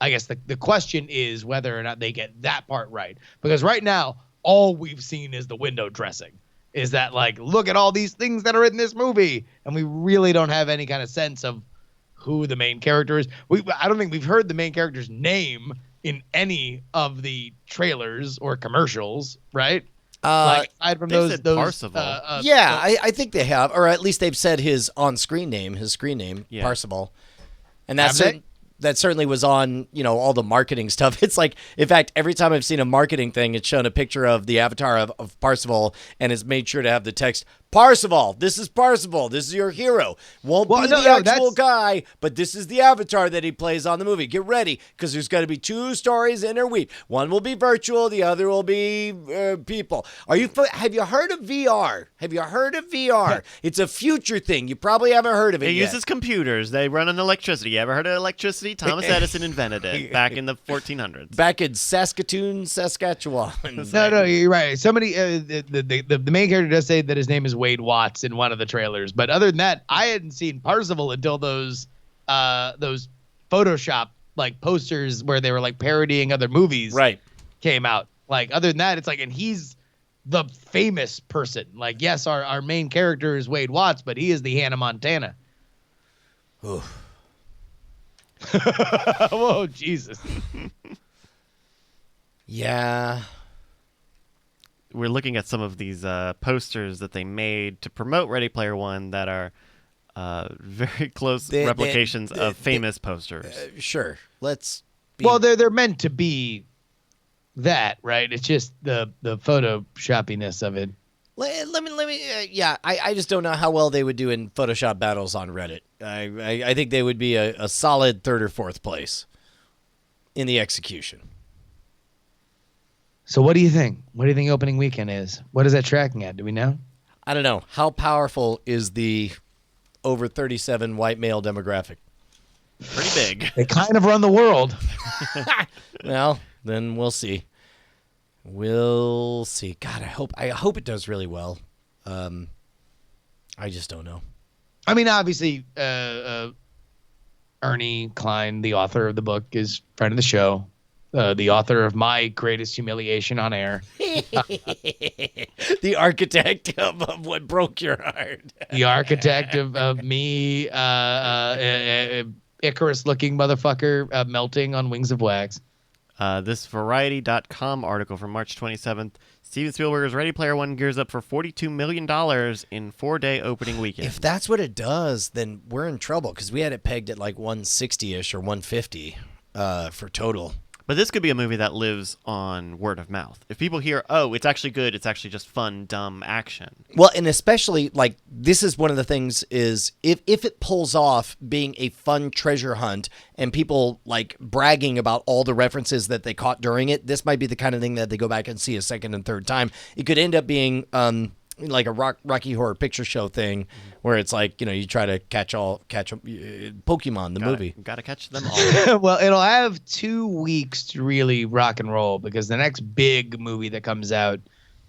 I guess the question is whether or not they get that part right. Because right now, all we've seen is the window dressing. Is that, like, look at all these things that are in this movie. And we really don't have any kind of sense of who the main character is. I don't think we've heard the main character's name in any of the trailers or commercials, right? Aside from those Parsival. I think they have. Or at least they've said his screen name, Yeah. Parsival. And Have they? that certainly was on, all the marketing stuff. It's like, in fact, every time I've seen a marketing thing, it's shown a picture of the avatar of Parsival and it's made sure to have the text, Parsival, this is Parsival, this is your hero. Won't be the actual guy, but this is the avatar that he plays on the movie. Get ready, because there's going to be 2 stories interweaved. One will be virtual, the other will be people. Have you heard of VR? Yeah. It's a future thing. You probably haven't heard of it yet. It uses computers. They run on electricity. You ever heard of electricity? Thomas Edison invented it back in the 1400s. Back in Saskatoon, Saskatchewan. No, you're right. Somebody, the main character does say that his name is Wade Watts in one of the trailers, but other than that, I hadn't seen Parsival until those Photoshop, like, posters where they were, like, parodying other movies. Right. Came out. Like, other than that, it's like, and he's the famous person. Like, yes, our main character is Wade Watts, but he is the Hannah Montana. Oof. Whoa, Jesus. Yeah. we're looking at some of these posters that they made to promote Ready Player One that are very close replications of famous posters. Sure. Let's. Well, they're meant to be that, right? It's just the photoshoppiness of it. Let me. Yeah, I just don't know how well they would do in Photoshop battles on Reddit. I think they would be a solid third or fourth place in the execution. So what do you think? What do you think opening weekend is? What is that tracking at? Do we know? I don't know. How powerful is the over 37 white male demographic? Pretty big. They kind of run the world. Well, then we'll see. We'll see. God, I hope it does really well. I just don't know. I mean, obviously, Ernie Klein, the author of the book, is friend of the show. The author of My Greatest Humiliation on Air. The architect of what broke your heart. The architect of me, Icarus-looking motherfucker melting on wings of wax. This Variety.com article from March 27th. Steven Spielberg's Ready Player One gears up for $42 million in 4-day opening weekend. If that's what it does, then we're in trouble because we had it pegged at like 160-ish or 150 for total. But this could be a movie that lives on word of mouth. If people hear, oh, it's actually good, it's actually just fun, dumb action. Well, and especially, like, this is one of the things is if it pulls off being a fun treasure hunt and people, like, bragging about all the references that they caught during it, this might be the kind of thing that they go back and see a second and third time. It could end up being like a Rocky Horror Picture Show thing where it's like, you know, you try to catch Pokemon, the movie. Gotta catch them all. Well, it'll have 2 weeks to really rock and roll because the next big movie that comes out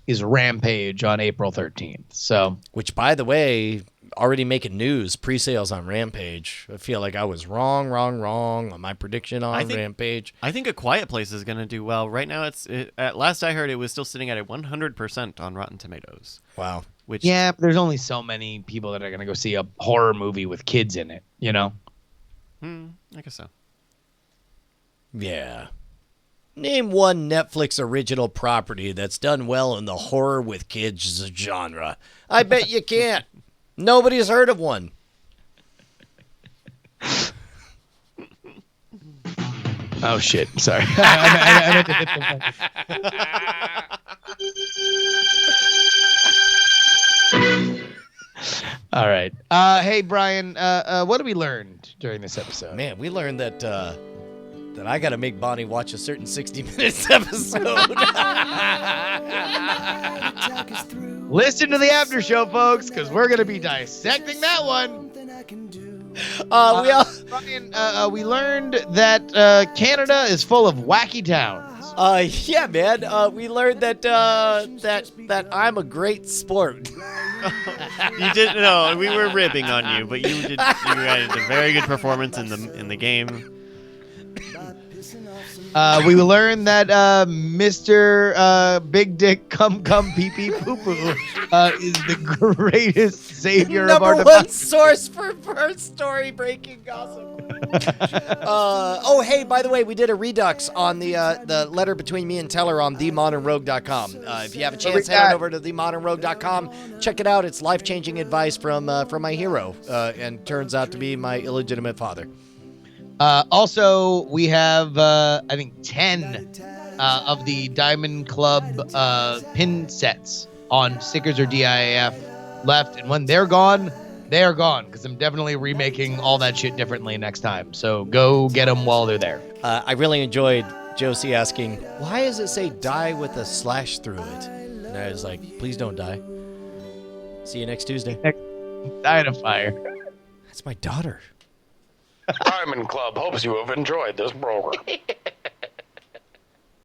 is Rampage on April 13th. So, which, by the way, already making news, pre-sales on Rampage. I feel like I was wrong on my prediction on Rampage. I think A Quiet Place is going to do well. Right now, at last I heard, it was still sitting at a 100% on Rotten Tomatoes. Wow. Which, yeah, but there's only so many people that are going to go see a horror movie with kids in it, you know? I guess so. Yeah. Name one Netflix original property that's done well in the horror with kids genre. I bet you can't. Nobody's heard of one. Oh, shit. Sorry. I meant to hit the All right. Hey, Brian, what have we learned during this episode? Man, we learned that I got to make Bonnie watch a certain 60 Minutes episode. Listen to the after show, folks, because we're going to be dissecting that one. Brian, we learned that Canada is full of wacky towns. Yeah, man. We learned that I'm a great sport. You didn't know we were ribbing on you, but you had a very good performance in the game. We learned that Mr. Big Dick Cum Pee Pee Poo Poo is the greatest savior of our number one source for story breaking gossip. Hey, by the way, we did a redux on the letter between me and Teller on themodernrogue.com. If you have a chance, head on over to themodernrogue.com. Check it out. It's life-changing advice from my hero, and turns out to be my illegitimate father. Also, we have, I think, 10 of the Diamond Club pin sets on Stickers or DIAF left. And when they're gone, they are gone, because I'm definitely remaking all that shit differently next time. So go get them while they're there. I really enjoyed Josie asking, why does it say die with a slash through it? And I was like, please don't die. See you next Tuesday. Die in a fire. That's my daughter. Diamond Club hopes you have enjoyed this program.